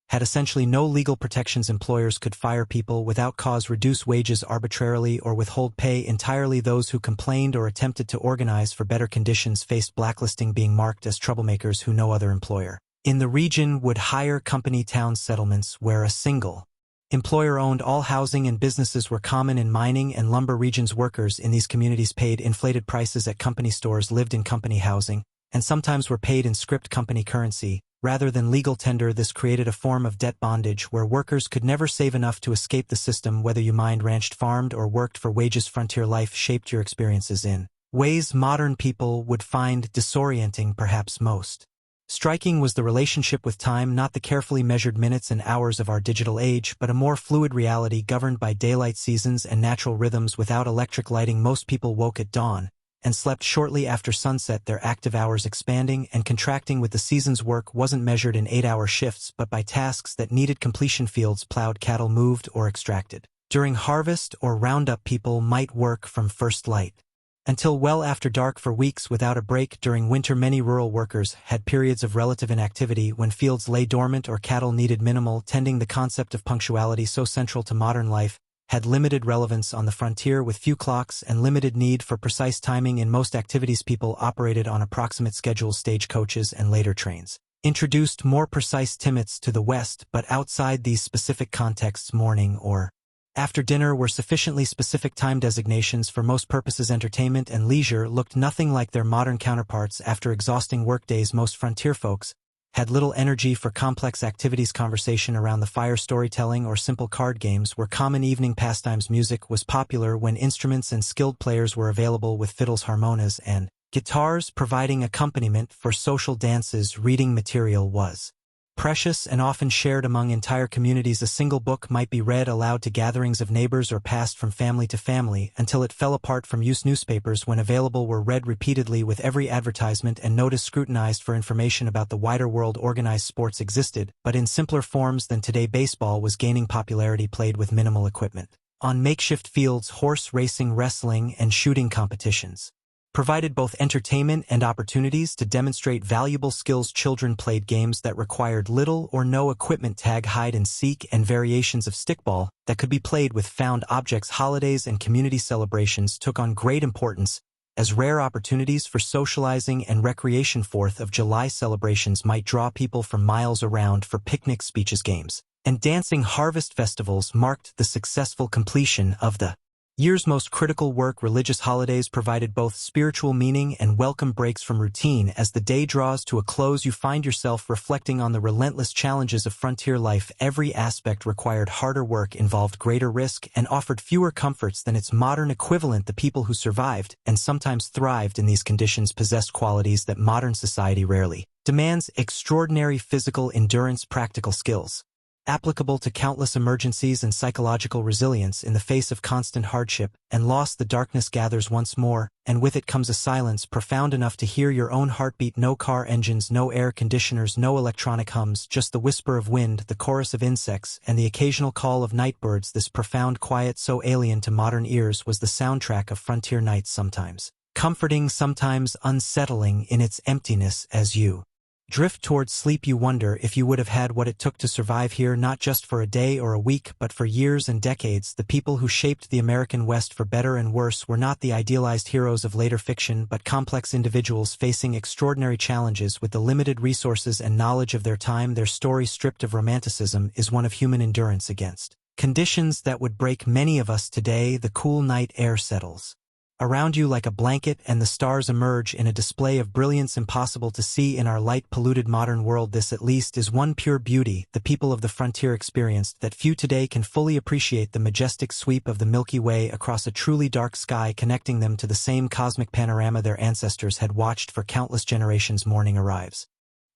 had essentially no legal protections. Employers could fire people without cause, reduce wages arbitrarily, or withhold pay entirely. Those who complained or attempted to organize for better conditions faced blacklisting, being marked as troublemakers who no other employer in the region would hire. Company town settlements, where a single employer owned all housing and businesses, were common in mining and lumber regions. Workers in these communities paid inflated prices at company stores, lived in company housing, and sometimes were paid in script company currency rather than legal tender. This created a form of debt bondage where workers could never save enough to escape the system. Whether you mined, ranched, farmed, or worked for wages, frontier life shaped your experiences in ways modern people would find disorienting. Perhaps most striking was the relationship with time, not the carefully measured minutes and hours of our digital age, but a more fluid reality governed by daylight seasons and natural rhythms. Without electric lighting, most people woke at dawn and slept shortly after sunset, their active hours expanding and contracting with the seasons. Work wasn't measured in 8-hour shifts, but by tasks that needed completion. Fields plowed, cattle moved or extracted. During harvest or roundup, people might work from first light until well after dark for weeks without a break. During winter, many rural workers had periods of relative inactivity when fields lay dormant or cattle needed minimal tending. The concept of punctuality, so central to modern life, had limited relevance on the frontier. With few clocks and limited need for precise timing in most activities, people operated on approximate schedules. Stagecoaches and later trains introduced more precise times to the west, but outside these specific contexts, morning or after dinner were sufficiently specific time designations for most purposes. Entertainment and leisure looked nothing like their modern counterparts. After exhausting workdays, most frontier folks had little energy for complex activities. Conversation around the fire, storytelling, or simple card games were common evening pastimes. Music was popular when instruments and skilled players were available, with fiddles, harmonas, and guitars providing accompaniment for social dances. Reading material was precious and often shared among entire communities. A single book might be read aloud to gatherings of neighbors or passed from family to family until it fell apart from use. Newspapers, when available, were read repeatedly, with every advertisement and notice scrutinized for information about the wider world. Organized sports existed, but in simpler forms than today. Baseball was gaining popularity, played with minimal equipment on makeshift fields. Horse racing, wrestling, and shooting competitions provided both entertainment and opportunities to demonstrate valuable skills. Children played games that required little or no equipment. Tag, hide and seek, and variations of stickball that could be played with found objects. Holidays and community celebrations took on great importance as rare opportunities for socializing and recreation. 4th of July celebrations might draw people from miles around for picnics, speeches, games, and dancing. Harvest festivals marked the successful completion of the year's most critical work. Religious holidays provided both spiritual meaning and welcome breaks from routine. As the day draws to a close, you find yourself reflecting on the relentless challenges of frontier life. Every aspect required harder work, involved greater risk, and offered fewer comforts than its modern equivalent. The people who survived, and sometimes thrived in these conditions, possessed qualities that modern society rarely demands: extraordinary physical endurance, practical skills applicable to countless emergencies, and psychological resilience in the face of constant hardship and loss. The darkness gathers once more, and with it comes a silence profound enough to hear your own heartbeat. No car engines, no air conditioners, no electronic hums, just the whisper of wind, the chorus of insects, and the occasional call of night birds. This profound quiet, so alien to modern ears, was the soundtrack of frontier nights, sometimes comforting, sometimes unsettling in its emptiness. As you drift towards sleep, you wonder if you would have had what it took to survive here, not just for a day or a week, but for years and decades. The people who shaped the American West, for better and worse, were not the idealized heroes of later fiction, but complex individuals facing extraordinary challenges with the limited resources and knowledge of their time. Their story, stripped of romanticism, is one of human endurance against conditions that would break many of us today. The cool night air settles around you like a blanket, and the stars emerge in a display of brilliance impossible to see in our light-polluted modern world. This, at least, is one pure beauty the people of the frontier experienced that few today can fully appreciate: the majestic sweep of the Milky Way across a truly dark sky, connecting them to the same cosmic panorama their ancestors had watched for countless generations. Morning arrives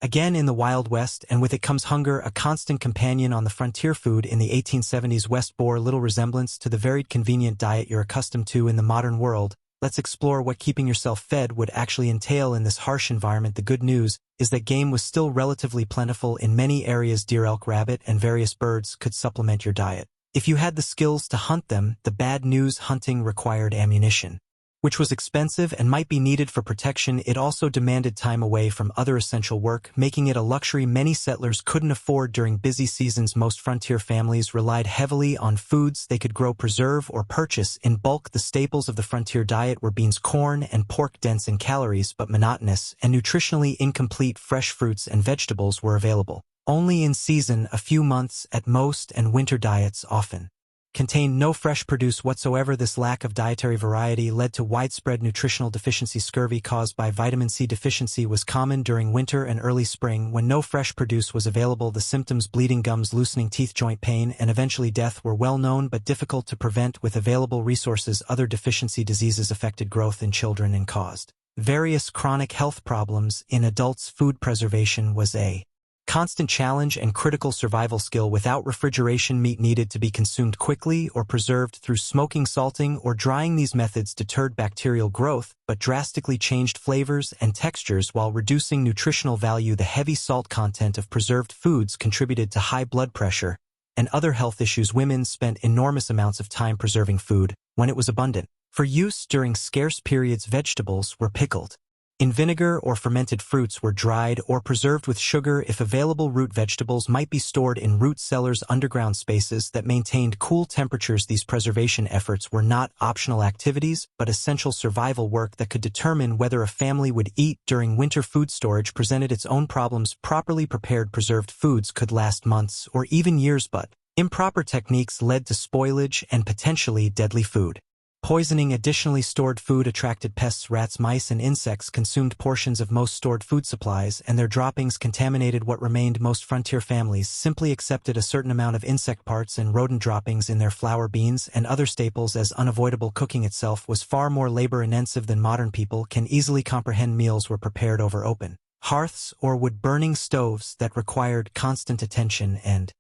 again in the Wild West, and with it comes hunger, a constant companion on the frontier. Food in the 1870s West bore little resemblance to the varied, convenient diet you're accustomed to in the modern world. Let's explore what keeping yourself fed would actually entail in this harsh environment. The good news is that game was still relatively plentiful in many areas. Deer, elk, rabbit, and various birds could supplement your diet if you had the skills to hunt them. The bad news: hunting required ammunition. which was expensive and might be needed for protection. It also demanded time away from other essential work, making it a luxury many settlers couldn't afford during busy seasons. Most frontier families relied heavily on foods they could grow, preserve, or purchase in bulk. The staples of the frontier diet were beans, corn, and pork, dense in calories but monotonous and nutritionally incomplete. Fresh fruits and vegetables were available only in season, a few months at most, and winter diets often contained no fresh produce whatsoever. This lack of dietary variety led to widespread nutritional deficiency. Scurvy caused by vitamin C deficiency was common during winter and early spring when no fresh produce was available. The symptoms, bleeding gums, loosening teeth, joint pain, and eventually death, were well known but difficult to prevent with available resources. Other deficiency diseases affected growth in children and caused various chronic health problems in adults. Food preservation was a constant challenge and critical survival skill. Without refrigeration, meat needed to be consumed quickly or preserved through smoking, salting, or drying. These methods deterred bacterial growth, but drastically changed flavors and textures while reducing nutritional value. The heavy salt content of preserved foods contributed to high blood pressure and other health issues. Women spent enormous amounts of time preserving food when it was abundant for use during scarce periods. Vegetables were pickled in vinegar, or fermented fruits were dried or preserved with sugar if available. Root vegetables might be stored in root cellars, underground spaces that maintained cool temperatures. These preservation efforts were not optional activities, but essential survival work that could determine whether a family would eat during winter. Food storage presented its own problems. Properly prepared preserved foods could last months or even years, but improper techniques led to spoilage and potentially deadly food poisoning. Additionally, stored food attracted pests. Rats, mice, and insects consumed portions of most stored food supplies, and their droppings contaminated what remained. Most frontier families simply accepted a certain amount of insect parts and rodent droppings in their flour, beans, and other staples as unavoidable. Cooking itself was far more labor-intensive than modern people can easily comprehend. Meals were prepared over open hearths or wood-burning stoves that required constant attention and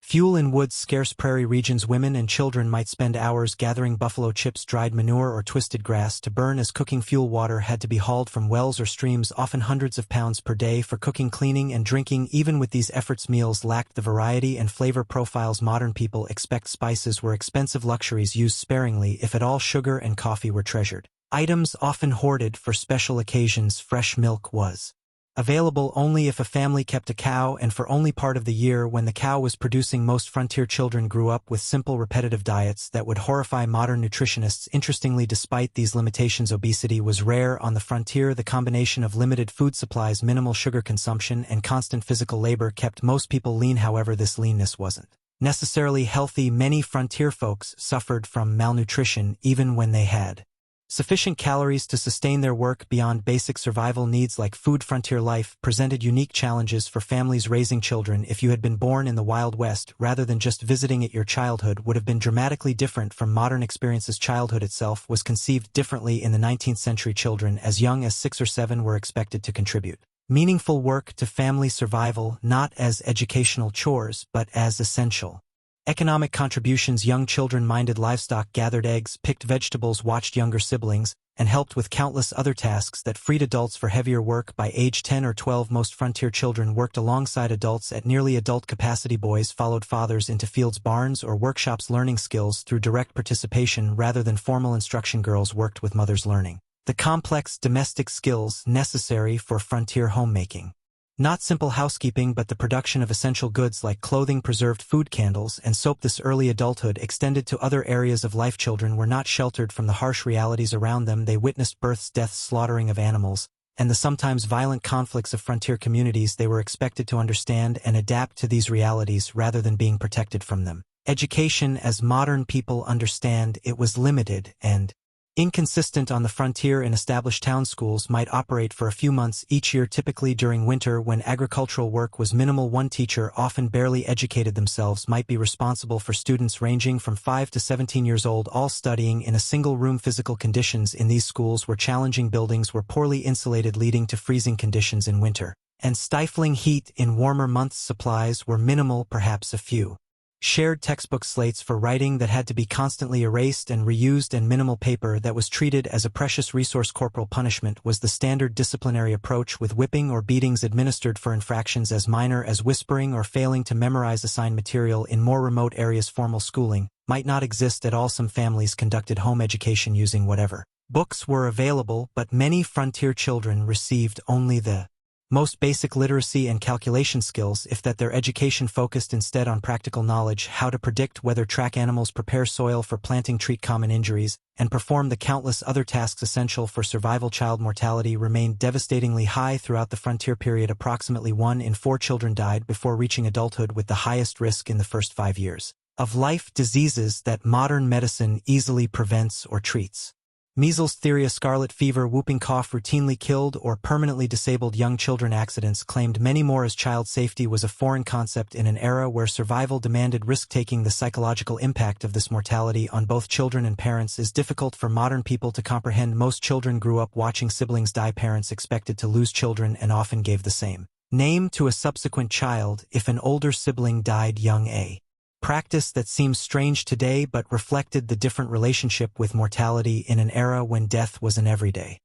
fuel. In woods, scarce prairie regions, women and children might spend hours gathering buffalo chips, dried manure, or twisted grass to burn as cooking fuel. Water had to be hauled from wells or streams, often hundreds of pounds per day, for cooking, cleaning, and drinking. Even with these efforts, meals lacked the variety and flavor profiles modern people expect. Spices were expensive luxuries used sparingly, if at all. Sugar and coffee were treasured items often hoarded for special occasions. Fresh milk was available only if a family kept a cow, and for only part of the year when the cow was producing. Most frontier children grew up with simple, repetitive diets that would horrify modern nutritionists. Interestingly, despite these limitations, obesity was rare on the frontier. The combination of limited food supplies, minimal sugar consumption, and constant physical labor kept most people lean. However, this leanness wasn't necessarily healthy. Many frontier folks suffered from malnutrition even when they had sufficient calories to sustain their work beyond basic survival needs like food. Frontier life presented unique challenges for families raising children. If you had been born in the Wild West rather than just visiting it, your childhood would have been dramatically different from modern experiences. Childhood itself was conceived differently in the 19th century. Children as young as 6 or 7 were expected to contribute meaningful work to family survival, not as educational chores, but as essential economic contributions. Young children minded livestock, gathered eggs, picked vegetables, watched younger siblings, and helped with countless other tasks that freed adults for heavier work. By age 10 or 12, most frontier children worked alongside adults at nearly adult capacity. Boys followed fathers into fields, barns, or workshops, learning skills through direct participation rather than formal instruction. Girls worked with mothers, learning the complex domestic skills necessary for frontier homemaking. Not simple housekeeping, but the production of essential goods like clothing, preserved food, candles, and soap. This early adulthood extended to other areas of life. Children were not sheltered from the harsh realities around them. They witnessed births, deaths, slaughtering of animals, and the sometimes violent conflicts of frontier communities. They were expected to understand and adapt to these realities rather than being protected from them. Education, as modern people understand it, was limited and inconsistent on the frontier. In established town, schools might operate for a few months each year, typically during winter when agricultural work was minimal. One teacher, often barely educated themselves, might be responsible for students ranging from 5 to 17 years old, all studying in a single room. Physical conditions in these schools were challenging. Buildings were poorly insulated, leading to freezing conditions in winter and stifling heat in warmer months. Supplies were minimal, perhaps a few shared textbook slates for writing that had to be constantly erased and reused, and minimal paper that was treated as a precious resource. Corporal punishment was the standard disciplinary approach, with whipping or beatings administered for infractions as minor as whispering or failing to memorize assigned material. In more remote areas, formal schooling might not exist at all. Some families conducted home education using whatever Books were available, but many frontier children received only the most basic literacy and calculation skills, if that. Their education focused instead on practical knowledge, how to predict whether track animals, prepare soil for planting, treat common injuries, and perform the countless other tasks essential for survival. Child mortality remained devastatingly high throughout the frontier period. Approximately 1 in 4 children died before reaching adulthood, with the highest risk in the first 5 years of life. Diseases that modern medicine easily prevents or treats. Measles, diphtheria, scarlet fever, whooping cough routinely killed or permanently disabled young children. Accidents claimed many more, as child safety was a foreign concept in an era where survival demanded risk-taking. The psychological impact of this mortality on both children and parents is difficult for modern people to comprehend. Most children grew up watching siblings die. Parents expected to lose children and often gave the same name to a subsequent child if an older sibling died young. A practice that seems strange today but reflected the different relationship with mortality in an era when death was an everyday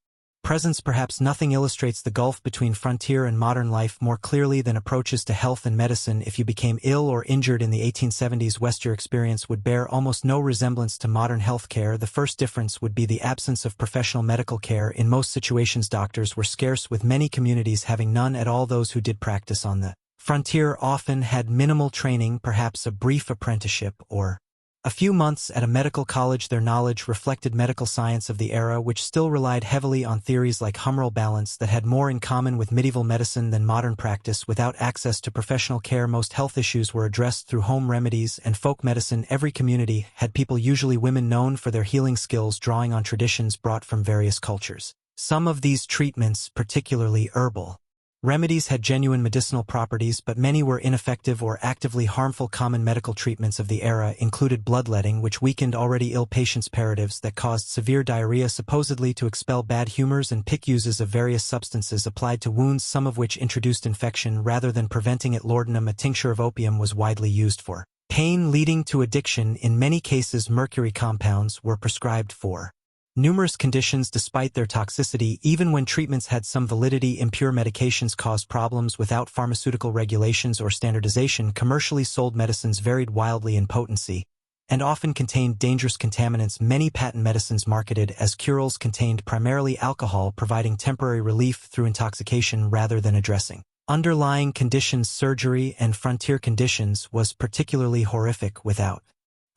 presence. Perhaps nothing illustrates the gulf between frontier and modern life more clearly than approaches to health and medicine. If you became ill or injured in the 1870s West, your experience would bear almost no resemblance to modern health care. The first difference would be the absence of professional medical care. In most situations, doctors were scarce, with many communities having none at all. Those who did practice on the frontier often had minimal training, perhaps a brief apprenticeship or a few months at a medical college. Their knowledge reflected medical science of the era, which still relied heavily on theories like humoral balance that had more in common with medieval medicine than modern practice. Without access to professional care, most health issues were addressed through home remedies and folk medicine. Every community had people, usually women, known for their healing skills, drawing on traditions brought from various cultures. Some of these treatments, particularly herbal remedies, had genuine medicinal properties, but many were ineffective or actively harmful. Common medical treatments of the era included bloodletting, which weakened already ill patients', sedatives that caused severe diarrhea supposedly to expel bad humors, and pick uses of various substances applied to wounds, some of which introduced infection rather than preventing it. Laudanum, a tincture of opium, was widely used for pain leading to addiction. In many cases, mercury compounds were prescribed for numerous conditions despite their toxicity. Even when treatments had some validity, impure medications caused problems. Without pharmaceutical regulations or standardization, commercially sold medicines varied wildly in potency and often contained dangerous contaminants. Many patent medicines marketed as cure-alls contained primarily alcohol, providing temporary relief through intoxication rather than addressing underlying conditions. Surgery and frontier conditions was particularly horrific. Without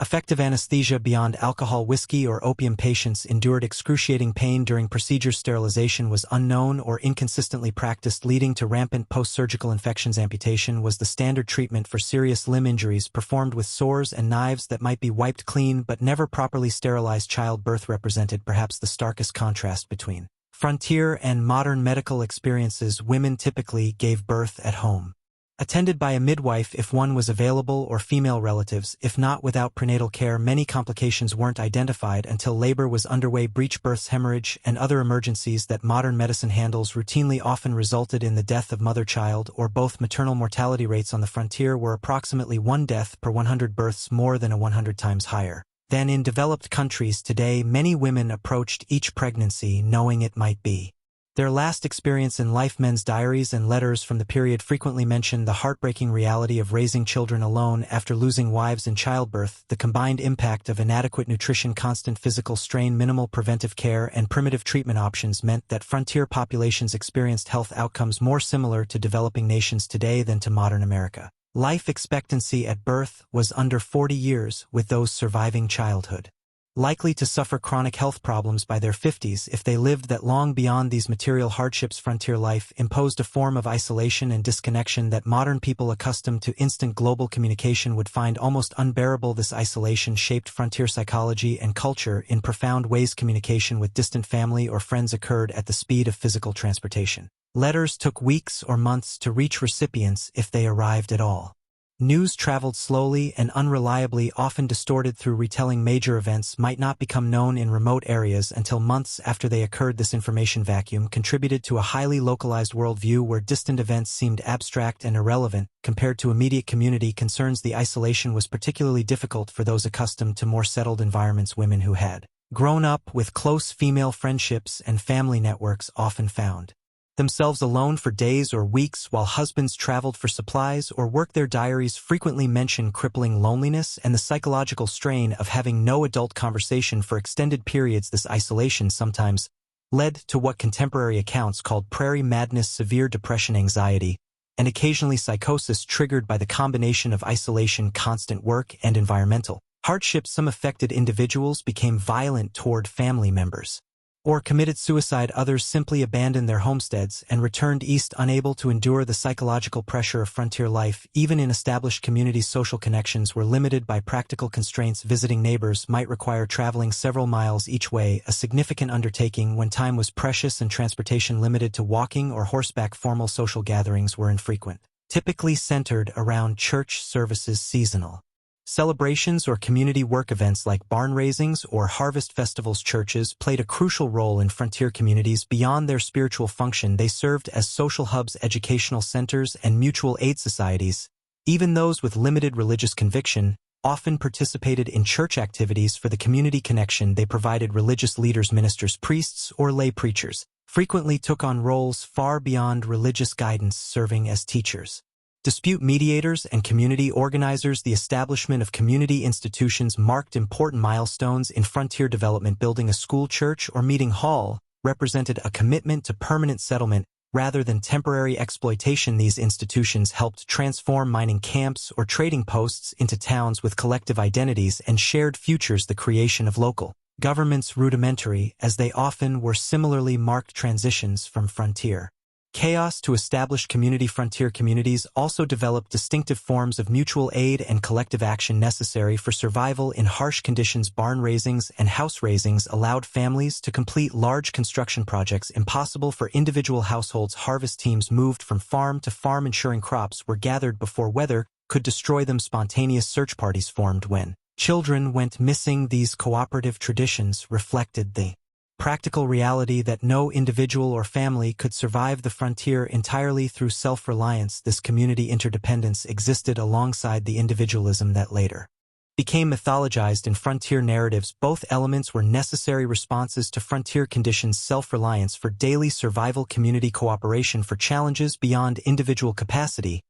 effective anesthesia beyond alcohol, whiskey, or opium, patients endured excruciating pain during procedures. Sterilization was unknown or inconsistently practiced, leading to rampant post-surgical infections. Amputation was the standard treatment for serious limb injuries, performed with sores and knives that might be wiped clean but never properly sterilized. Childbirth represented perhaps the starkest contrast between frontier and modern medical experiences. Women typically gave birth at home, attended by a midwife if one was available, or female relatives, if not without prenatal care. Many complications weren't identified until labor was underway. Breech births, hemorrhage, and other emergencies that modern medicine handles routinely often resulted in the death of mother-child or both. Maternal mortality rates on the frontier were approximately 1 death per 100 births, more than 100 times higher than in developed countries today. Many women approached each pregnancy knowing it might be their last experience in life. Men's diaries and letters from the period frequently mention the heartbreaking reality of raising children alone after losing wives in childbirth. The combined impact of inadequate nutrition, constant physical strain, minimal preventive care, and primitive treatment options meant that frontier populations experienced health outcomes more similar to developing nations today than to modern America. Life expectancy at birth was under 40 years, with those surviving childhood likely to suffer chronic health problems by their 50s if they lived that long. Beyond these material hardships, frontier life imposed a form of isolation and disconnection that modern people accustomed to instant global communication would find almost unbearable. This isolation shaped frontier psychology and culture in profound ways. Communication with distant family or friends occurred at the speed of physical transportation. Letters took weeks or months to reach recipients if they arrived at all. News traveled slowly and unreliably, often distorted through retelling. Major events might not become known in remote areas until months after they occurred. This information vacuum contributed to a highly localized worldview where distant events seemed abstract and irrelevant compared to immediate community concerns. The isolation was particularly difficult for those accustomed to more settled environments. Women who had grown up with close female friendships and family networks often found themselves alone for days or weeks while husbands traveled for supplies or worked. Their diaries frequently mention crippling loneliness and the psychological strain of having no adult conversation for extended periods. This isolation sometimes led to what contemporary accounts called prairie madness, severe depression, anxiety, and occasionally psychosis triggered by the combination of isolation, constant work, and environmental hardships. Some affected individuals became violent toward family members or committed suicide. Others simply abandoned their homesteads and returned east, unable to endure the psychological pressure of frontier life. Even in established communities, social connections were limited by practical constraints. Visiting neighbors might require traveling several miles each way, a significant undertaking when time was precious and transportation limited to walking or horseback. Formal social gatherings were infrequent, typically centered around church services, seasonal celebrations, or community work events like barn raisings or harvest festivals. Churches played a crucial role in frontier communities. Beyond their spiritual function, they served as social hubs, educational centers, and mutual aid societies. Even those with limited religious conviction often participated in church activities for the community connection they provided. Religious leaders, ministers, priests, or lay preachers frequently took on roles far beyond religious guidance, serving as teachers, dispute mediators, and community organizers. The establishment of community institutions marked important milestones in frontier development. Building a school, church, or meeting hall represented a commitment to permanent settlement rather than temporary exploitation. These institutions helped transform mining camps or trading posts into towns with collective identities and shared futures. The creation of local governments, rudimentary as they often were, similarly marked transitions from frontier chaos to established community. Frontier communities also developed distinctive forms of mutual aid and collective action necessary for survival in harsh conditions. Barn raisings and house raisings allowed families to complete large construction projects impossible for individual households. Harvest teams moved from farm to farm, ensuring crops were gathered before weather could destroy them. Spontaneous search parties formed when children went missing. These cooperative traditions reflected the practical reality that no individual or family could survive the frontier entirely through self-reliance. This community interdependence existed alongside the individualism that later became mythologized in frontier narratives. Both elements were necessary responses to frontier conditions: self-reliance for daily survival, community cooperation for challenges beyond individual capacity.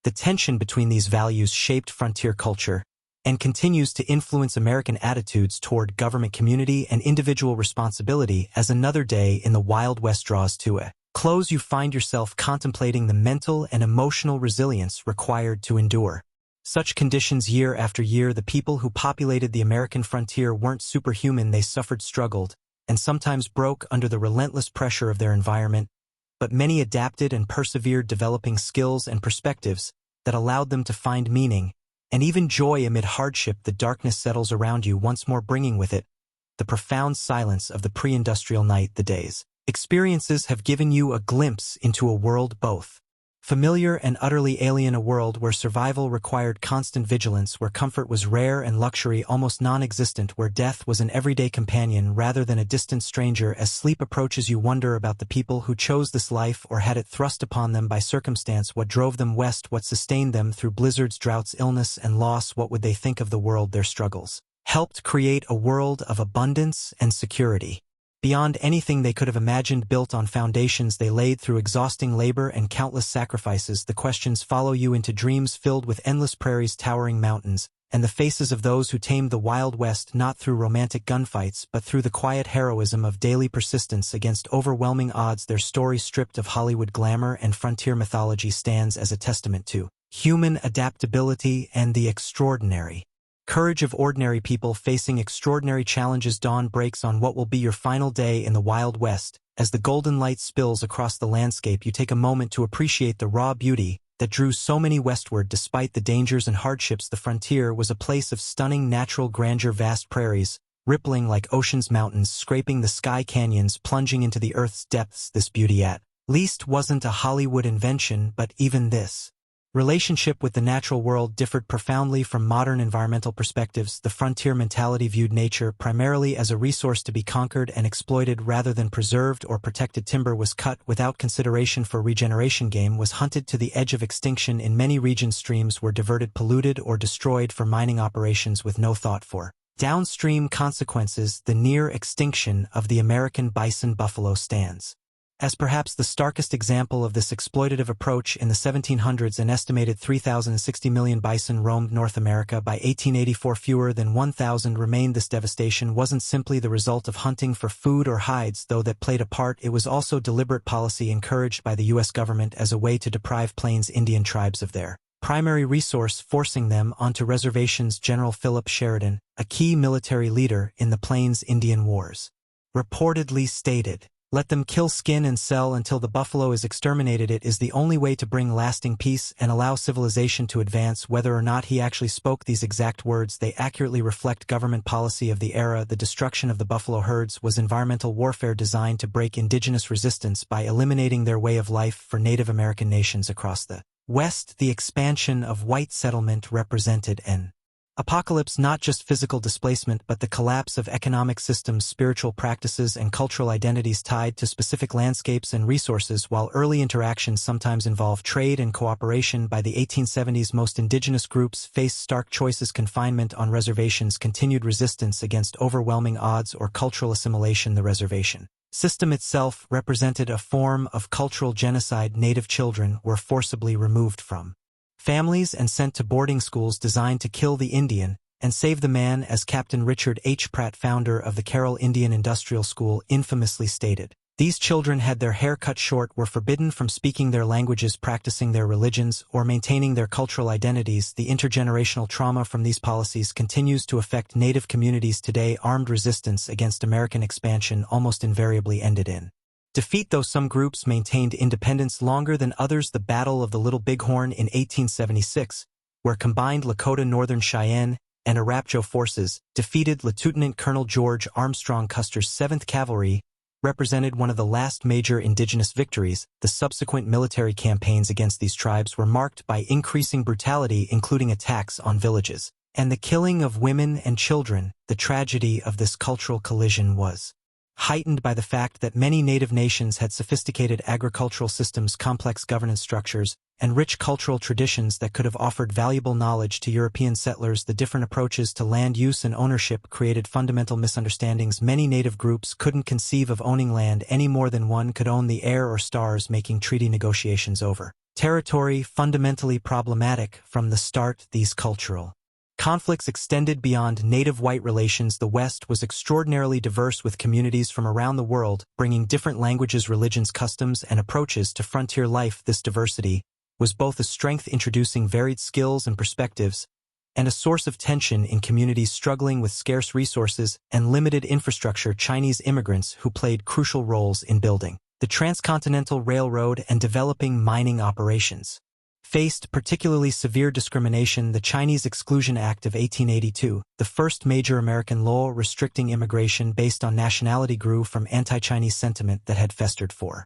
The tension between these values shaped frontier culture and continues to influence American attitudes toward government, community, and individual responsibility. As another day in the Wild West draws to a close, you find yourself contemplating the mental and emotional resilience required to endure such conditions year after year. The people who populated the American frontier weren't superhuman. They suffered, struggled, and sometimes broke under the relentless pressure of their environment, but many adapted and persevered, developing skills and perspectives that allowed them to find meaning and even joy amid hardship. The darkness settles around you once more, bringing with it the profound silence of the pre-industrial night. The day's experiences have given you a glimpse into a world both familiar and utterly alien, a world where survival required constant vigilance, where comfort was rare and luxury almost non-existent, where death was an everyday companion rather than a distant stranger. As sleep approaches, you wonder about the people who chose this life or had it thrust upon them by circumstance. What drove them west? What sustained them through blizzards, droughts, illness, and loss? What would they think of the world their struggles helped create? A world of abundance and security beyond anything they could have imagined, built on foundations they laid through exhausting labor and countless sacrifices. The questions follow you into dreams filled with endless prairies, towering mountains, and the faces of those who tamed the Wild West, not through romantic gunfights but through the quiet heroism of daily persistence against overwhelming odds. Their story, stripped of Hollywood glamour and frontier mythology, stands as a testament to human adaptability and the extraordinary courage of ordinary people facing extraordinary challenges. Dawn breaks on what will be your final day in the Wild West. As the golden light spills across the landscape, you take a moment to appreciate the raw beauty that drew so many westward. Despite the dangers and hardships, the frontier was a place of stunning natural grandeur. Vast prairies, rippling like oceans, mountains scraping the sky, canyons plunging into the earth's depths. This beauty at least wasn't a Hollywood invention, but even this relationship with the natural world differed profoundly from modern environmental perspectives. The frontier mentality viewed nature primarily as a resource to be conquered and exploited rather than preserved or protected. Timber was cut without consideration for regeneration. Game was hunted to the edge of extinction. In many regions, streams were diverted, polluted, or destroyed for mining operations with no thought for downstream consequences. The near extinction of the American bison buffalo stands As perhaps the starkest example of this exploitative approach, in the 1700s an estimated 3,060 million bison roamed North America. By 1884 fewer than 1,000 remained. This devastation wasn't simply the result of hunting for food or hides, though that played a part. It was also deliberate policy encouraged by the U.S. government as a way to deprive Plains Indian tribes of their primary resource, forcing them onto reservations. General Philip Sheridan, a key military leader in the Plains Indian Wars, reportedly stated, "Let them kill, skin, and sell until the buffalo is exterminated. It is the only way to bring lasting peace and allow civilization to advance." Whether or not he actually spoke these exact words, they accurately reflect government policy of the era. The destruction of the buffalo herds was environmental warfare designed to break indigenous resistance by eliminating their way of life. For Native American nations across the West, the expansion of white settlement represented an apocalypse, not just physical displacement but the collapse of economic systems, spiritual practices, and cultural identities tied to specific landscapes and resources. While early interactions sometimes involved trade and cooperation, by the 1870s most indigenous groups faced stark choices: confinement on reservations, continued resistance against overwhelming odds, or cultural assimilation. The reservation system itself represented a form of cultural genocide. Native children were forcibly removed from families and sent to boarding schools designed to kill the Indian and save the man, as Captain Richard H. Pratt, founder of the Carroll Indian Industrial School, infamously stated. These children had their hair cut short, were forbidden from speaking their languages, practicing their religions, or maintaining their cultural identities. The intergenerational trauma from these policies continues to affect Native communities today. Armed resistance against American expansion almost invariably ended in defeat, though some groups maintained independence longer than others. The Battle of the Little Bighorn in 1876, where combined Lakota, Northern Cheyenne, and Arapaho forces defeated Lieutenant Colonel George Armstrong Custer's 7th Cavalry, represented one of the last major indigenous victories. The subsequent military campaigns against these tribes were marked by increasing brutality, including attacks on villages and the killing of women and children. The tragedy of this cultural collision was heightened by the fact that many Native nations had sophisticated agricultural systems, complex governance structures, and rich cultural traditions that could have offered valuable knowledge to European settlers. The different approaches to land use and ownership created fundamental misunderstandings. Many Native groups couldn't conceive of owning land any more than one could own the air or stars, making treaty negotiations over territory fundamentally problematic from the start. These cultural conflicts extended beyond Native-white relations. The West was extraordinarily diverse, with communities from around the world bringing different languages, religions, customs, and approaches to frontier life. This diversity was both a strength, introducing varied skills and perspectives, and a source of tension in communities struggling with scarce resources and limited infrastructure. Chinese immigrants, who played crucial roles in building the Transcontinental Railroad and developing mining operations, faced particularly severe discrimination. The Chinese Exclusion Act of 1882, the first major American law restricting immigration based on nationality, grew from anti-Chinese sentiment that had festered for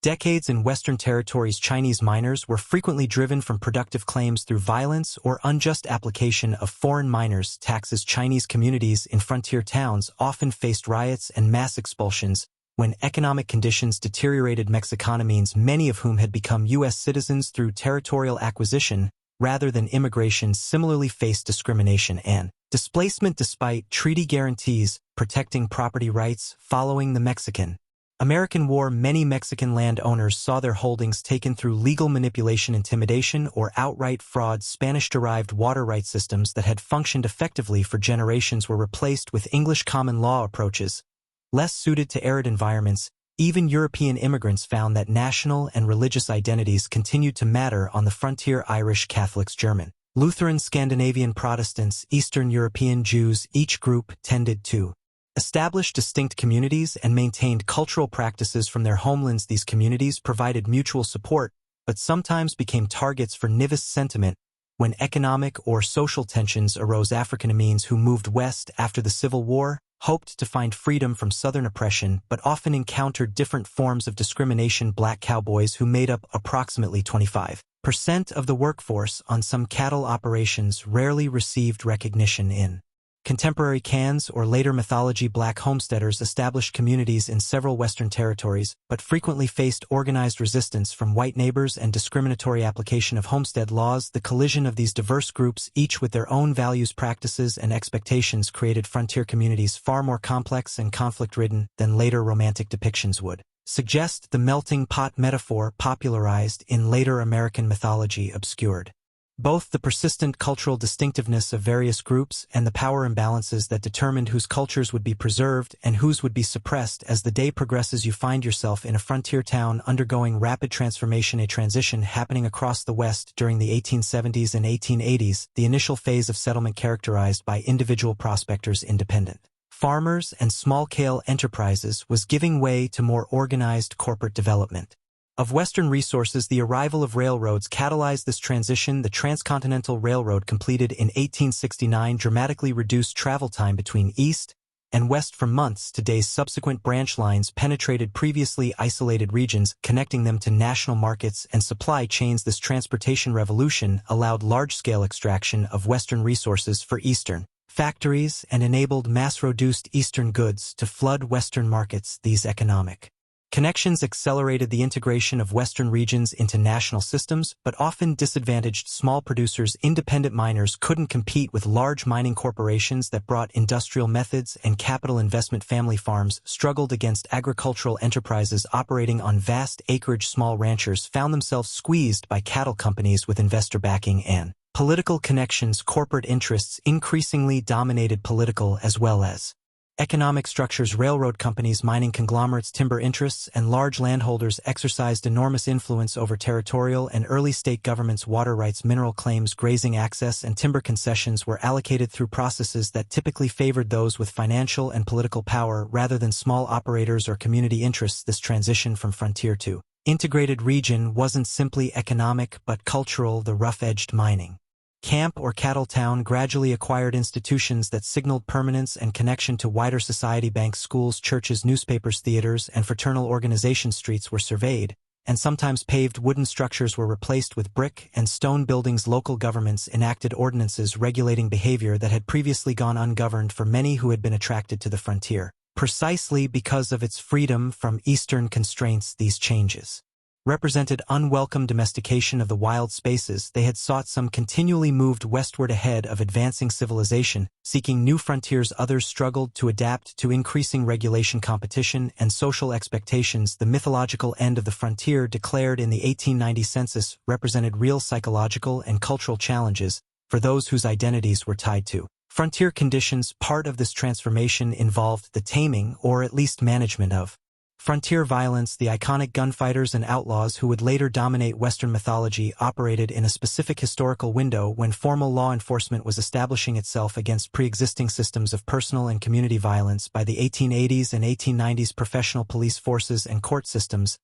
decades in Western territories. Chinese miners were frequently driven from productive claims through violence or unjust application of foreign miners' taxes. Chinese communities in frontier towns often faced riots and mass expulsions when economic conditions deteriorated. Mexicanos, many of whom had become U.S. citizens through territorial acquisition rather than immigration, similarly faced discrimination and displacement despite treaty guarantees protecting property rights. Following the Mexican-American War, many Mexican landowners saw their holdings taken through legal manipulation, intimidation, or outright fraud. Spanish-derived water rights systems that had functioned effectively for generations were replaced with English common law approaches, less suited to arid environments. Even European immigrants found that national and religious identities continued to matter on the frontier. Irish Catholics, German Lutherans, Scandinavian Protestants, Eastern European Jews, each group tended to establish distinct communities and maintained cultural practices from their homelands. These communities provided mutual support, but sometimes became targets for nivist sentiment when economic or social tensions arose. African-Americans who moved west after the Civil War hoped to find freedom from Southern oppression, but often encountered different forms of discrimination. Black cowboys, who made up approximately 25% of the workforce on some cattle operations, rarely received recognition in contemporary cans or later mythology. Black homesteaders established communities in several Western territories, but frequently faced organized resistance from white neighbors and discriminatory application of homestead laws. The collision of these diverse groups, each with their own values, practices, and expectations, created frontier communities far more complex and conflict-ridden than later Romantic depictions would suggest the melting pot metaphor popularized in later American mythology obscured. Both the persistent cultural distinctiveness of various groups and the power imbalances that determined whose cultures would be preserved and whose would be suppressed. As the day progresses, you find yourself in a frontier town undergoing rapid transformation, a transition happening across the West during the 1870s and 1880s, the initial phase of settlement characterized by individual prospectors, independent farmers, and small-scale enterprises was giving way to more organized corporate development. Of Western resources, the arrival of railroads catalyzed this transition. The Transcontinental Railroad, completed in 1869, dramatically reduced travel time between East and West for months. Today's subsequent branch lines penetrated previously isolated regions, connecting them to national markets and supply chains. This transportation revolution allowed large-scale extraction of Western resources for Eastern factories and enabled mass-produced Eastern goods to flood Western markets. These economic connections accelerated the integration of Western regions into national systems, but often disadvantaged small producers. Independent miners couldn't compete with large mining corporations that brought industrial methods and capital investment. Family farms struggled against agricultural enterprises operating on vast acreage. Small ranchers found themselves squeezed by cattle companies with investor backing and political connections. Corporate interests increasingly dominated political as well as economic structures. Railroad companies, mining conglomerates, timber interests, and large landholders exercised enormous influence over territorial and early state governments. Water rights, mineral claims, grazing access, and timber concessions were allocated through processes that typically favored those with financial and political power rather than small operators or community interests. This transition from frontier to integrated region wasn't simply economic but cultural. The rough-edged mining camp or cattle town gradually acquired institutions that signaled permanence and connection to wider society. Banks, schools, churches, newspapers, theaters, and fraternal organizations. Streets were surveyed, and sometimes paved. Wooden structures were replaced with brick and stone buildings. Local governments enacted ordinances regulating behavior that had previously gone ungoverned for many who had been attracted to the frontier. Precisely because of its freedom from Eastern constraints, these changes represented unwelcome domestication of the wild spaces they had sought. Some continually moved westward ahead of advancing civilization, seeking new frontiers. Others struggled to adapt to increasing regulation, competition, and social expectations. The mythological end of the frontier, declared in the 1890 census, represented real psychological and cultural challenges for those whose identities were tied to frontier conditions. Part of this transformation involved the taming, or at least management, of frontier violence. The iconic gunfighters and outlaws who would later dominate Western mythology operated in a specific historical window when formal law enforcement was establishing itself against pre-existing systems of personal and community violence. By the 1880s and 1890s, professional police forces and court systems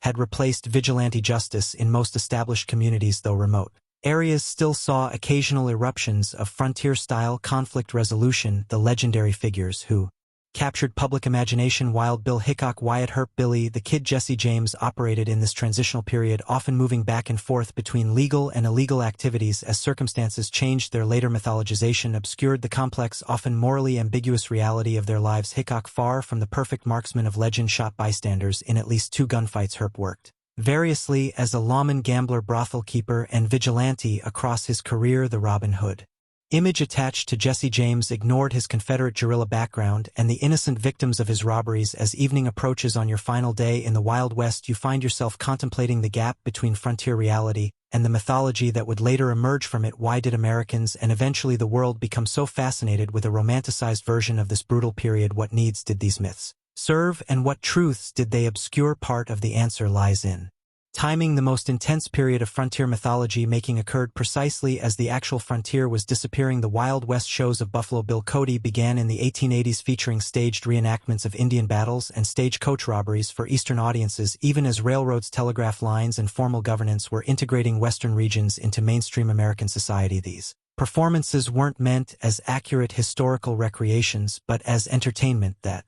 had replaced vigilante justice in most established communities, though remote areas still saw occasional eruptions of frontier-style conflict resolution. The legendary figures who captured public imagination: Wild Bill Hickok, Wyatt Earp, Billy the Kid, Jesse James, operated in this transitional period, often moving back and forth between legal and illegal activities as circumstances changed. Their later mythologization obscured the complex, often morally ambiguous reality of their lives. Hickok, far from the perfect marksman of legend, shot bystanders in at least 2 gunfights. Earp worked variously as a lawman, gambler, brothel keeper, and vigilante across his career. The Robin Hood image attached to Jesse James ignored his Confederate guerrilla background and the innocent victims of his robberies. As evening approaches on your final day in the Wild West, you find yourself contemplating the gap between frontier reality and the mythology that would later emerge from it. Why did Americans and eventually the world become so fascinated with a romanticized version of this brutal period? What needs did these myths serve, and what truths did they obscure? Part of the answer lies in timing. The most intense period of frontier mythology making occurred precisely as the actual frontier was disappearing. The Wild West shows of Buffalo Bill Cody began in the 1880s, featuring staged reenactments of Indian battles and stagecoach robberies for Eastern audiences, even as railroads, telegraph lines, and formal governance were integrating Western regions into mainstream American society. These performances weren't meant as accurate historical recreations, but as entertainment that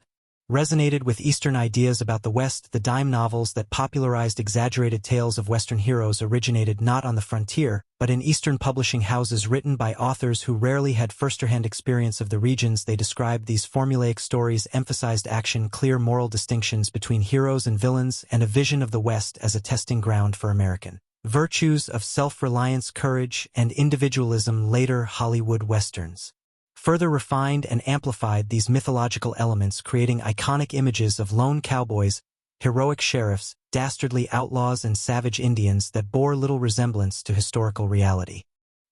resonated with Eastern ideas about the West. The dime novels that popularized exaggerated tales of Western heroes originated not on the frontier, but in Eastern publishing houses, written by authors who rarely had first-hand experience of the regions they described. These formulaic stories emphasized action, clear moral distinctions between heroes and villains, and a vision of the West as a testing ground for American virtues of self-reliance, courage, and individualism. Later Hollywood Westerns further refined and amplified these mythological elements, creating iconic images of lone cowboys heroic sheriffs, dastardly outlaws, and savage Indians that bore little resemblance to historical reality.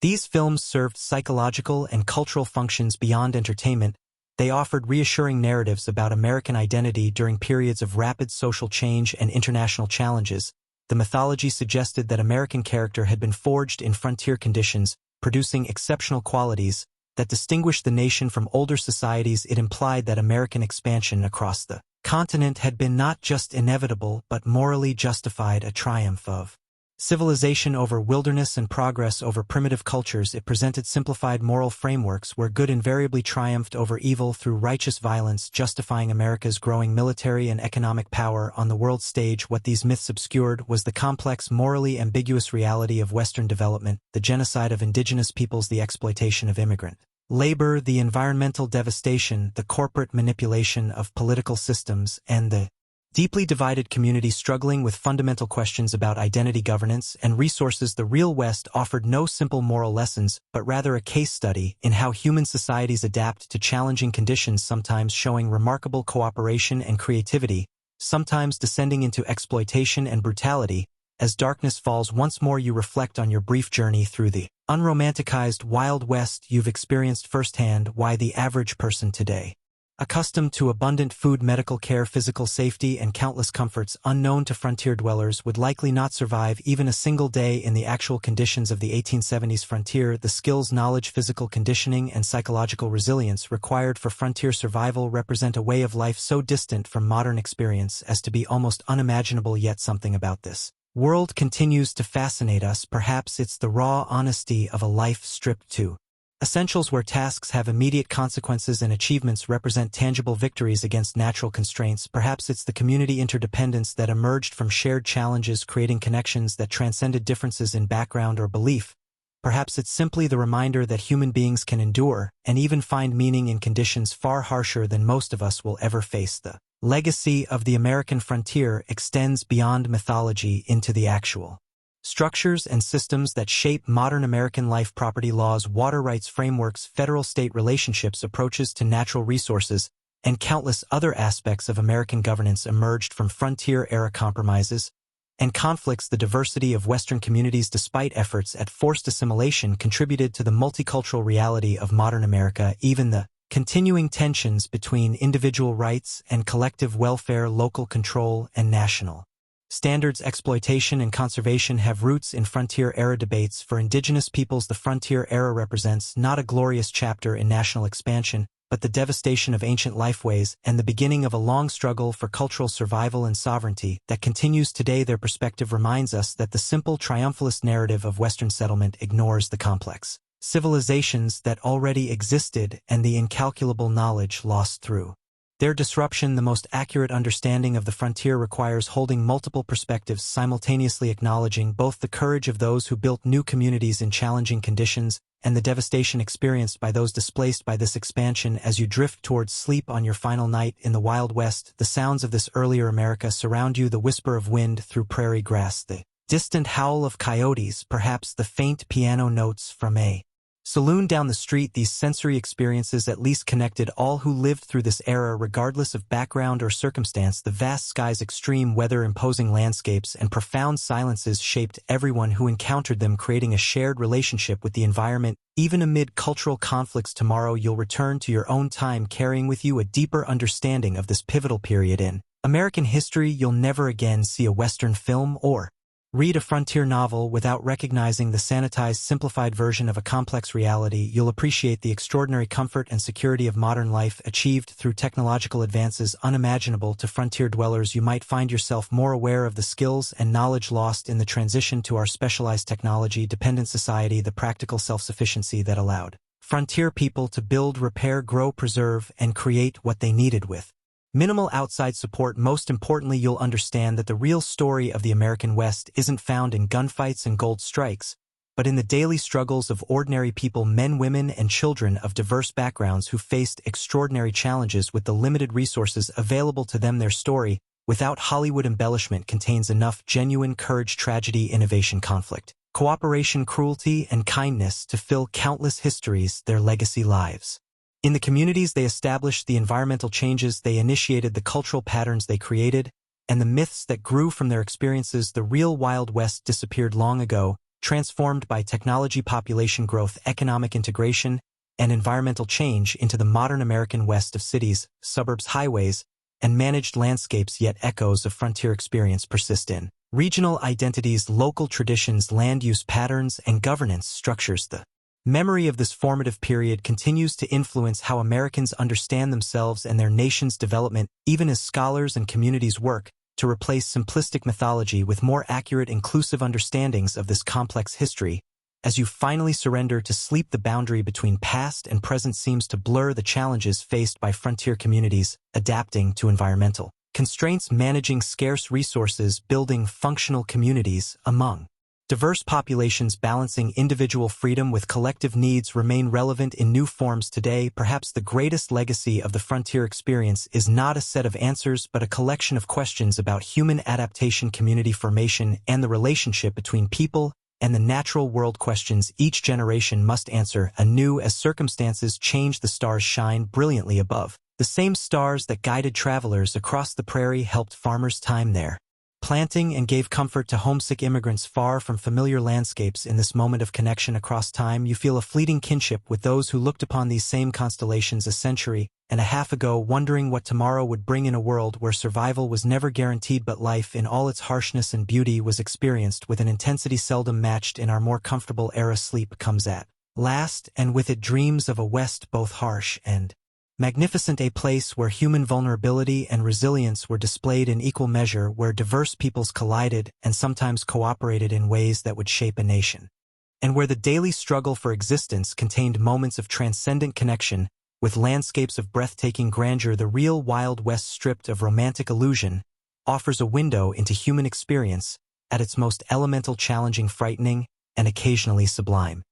These films served psychological and cultural functions beyond entertainment. They offered reassuring narratives about American identity during periods of rapid social change and international challenges. The mythology suggested that American character had been forged in frontier conditions, producing exceptional qualities that distinguished the nation from older societies. It implied that American expansion across the continent had been not just inevitable but morally justified, a triumph of civilization over wilderness and progress over primitive cultures. It presented simplified moral frameworks where good invariably triumphed over evil through righteous violence, justifying America's growing military and economic power on the world stage. What these myths obscured was the complex, morally ambiguous reality of Western development, the genocide of indigenous peoples, the exploitation of immigrant labor, the environmental devastation, the corporate manipulation of political systems, and the deeply divided community struggling with fundamental questions about identity, governance, and resources. The Real West offered no simple moral lessons, but rather a case study in how human societies adapt to challenging conditions, sometimes showing remarkable cooperation and creativity, sometimes descending into exploitation and brutality. As darkness falls once more, you reflect on your brief journey through the unromanticized Wild West. You've experienced firsthand why the average person today, accustomed to abundant food, medical care, physical safety, and countless comforts unknown to frontier dwellers, would likely not survive even a single day in the actual conditions of the 1870s frontier. The skills, knowledge, physical conditioning, and psychological resilience required for frontier survival represent a way of life so distant from modern experience as to be almost unimaginable. Yet something about this world continues to fascinate us. Perhaps it's the raw honesty of a life stripped to essentials, where tasks have immediate consequences and achievements represent tangible victories against natural constraints. Perhaps it's the community interdependence that emerged from shared challenges, creating connections that transcended differences in background or belief. Perhaps it's simply the reminder that human beings can endure and even find meaning in conditions far harsher than most of us will ever face. The legacy of the American frontier extends beyond mythology into the actual structures and systems that shape modern American life: property laws, water rights frameworks, federal-state relationships, approaches to natural resources, and countless other aspects of American governance emerged from frontier-era compromises and conflicts. The diversity of Western communities, despite efforts at forced assimilation, contributed to the multicultural reality of modern America. Even the continuing tensions between individual rights and collective welfare, local control and national standards, exploitation and conservation have roots in frontier-era debates. For indigenous peoples, the frontier era represents not a glorious chapter in national expansion, but the devastation of ancient lifeways and the beginning of a long struggle for cultural survival and sovereignty that continues today. Their perspective reminds us that the simple triumphalist narrative of Western settlement ignores the complex civilizations that already existed and the incalculable knowledge lost through their disruption. The most accurate understanding of the frontier requires holding multiple perspectives, simultaneously acknowledging both the courage of those who built new communities in challenging conditions and the devastation experienced by those displaced by this expansion. As you drift towards sleep on your final night in the Wild West, the sounds of this earlier America surround you: the whisper of wind through prairie grass, the distant howl of coyotes, perhaps the faint piano notes from a saloon down the street. These sensory experiences at least connected all who lived through this era, regardless of background or circumstance. The vast skies, extreme weather, imposing landscapes, and profound silences shaped everyone who encountered them, creating a shared relationship with the environment. Even amid cultural conflicts, tomorrow you'll return to your own time, carrying with you a deeper understanding of this pivotal period in American history. You'll never again see a Western film or read a frontier novel without recognizing the sanitized, simplified version of a complex reality. You'll appreciate the extraordinary comfort and security of modern life, achieved through technological advances unimaginable to frontier dwellers. You might find yourself more aware of the skills and knowledge lost in the transition to our specialized technology-dependent society, the practical self-sufficiency that allowed frontier people to build, repair, grow, preserve, and create what they needed with minimal outside support. Most importantly, you'll understand that the real story of the American West isn't found in gunfights and gold strikes, but in the daily struggles of ordinary people, men, women, and children of diverse backgrounds who faced extraordinary challenges with the limited resources available to them. Their story, without Hollywood embellishment, contains enough genuine courage, tragedy, innovation, conflict, cooperation, cruelty, and kindness to fill countless histories, their legacy lives. In the communities they established, the environmental changes they initiated, the cultural patterns they created, and the myths that grew from their experiences. The real Wild West disappeared long ago, transformed by technology, population growth, economic integration, and environmental change into the modern American West of cities, suburbs, highways, and managed landscapes. Yet echoes of frontier experience persist in regional identities, local traditions, land use patterns, and governance structures. The memory of this formative period continues to influence how Americans understand themselves and their nation's development, even as scholars and communities work to replace simplistic mythology with more accurate, inclusive understandings of this complex history. As you finally surrender to sleep, the boundary between past and present seems to blur. The challenges faced by frontier communities, adapting to environmental constraints, managing scarce resources, building functional communities among diverse populations, balancing individual freedom with collective needs remain relevant in new forms today. Perhaps the greatest legacy of the frontier experience is not a set of answers but a collection of questions about human adaptation, community formation, and the relationship between people and the natural world. Questions each generation must answer anew as circumstances change. The stars shine brilliantly above. The same stars that guided travelers across the prairie helped farmers time their planting and gave comfort to homesick immigrants far from familiar landscapes. In this moment of connection across time, you feel a fleeting kinship with those who looked upon these same constellations a century and a half ago, wondering what tomorrow would bring. In a world where survival was never guaranteed but life in all its harshness and beauty was experienced with an intensity seldom matched in our more comfortable era, sleep comes at last, and with it dreams of a West both harsh and magnificent, a place where human vulnerability and resilience were displayed in equal measure, where diverse peoples collided and sometimes cooperated in ways that would shape a nation, and where the daily struggle for existence contained moments of transcendent connection with landscapes of breathtaking grandeur. The real Wild West, stripped of romantic illusion, offers a window into human experience at its most elemental, challenging, frightening, and occasionally sublime.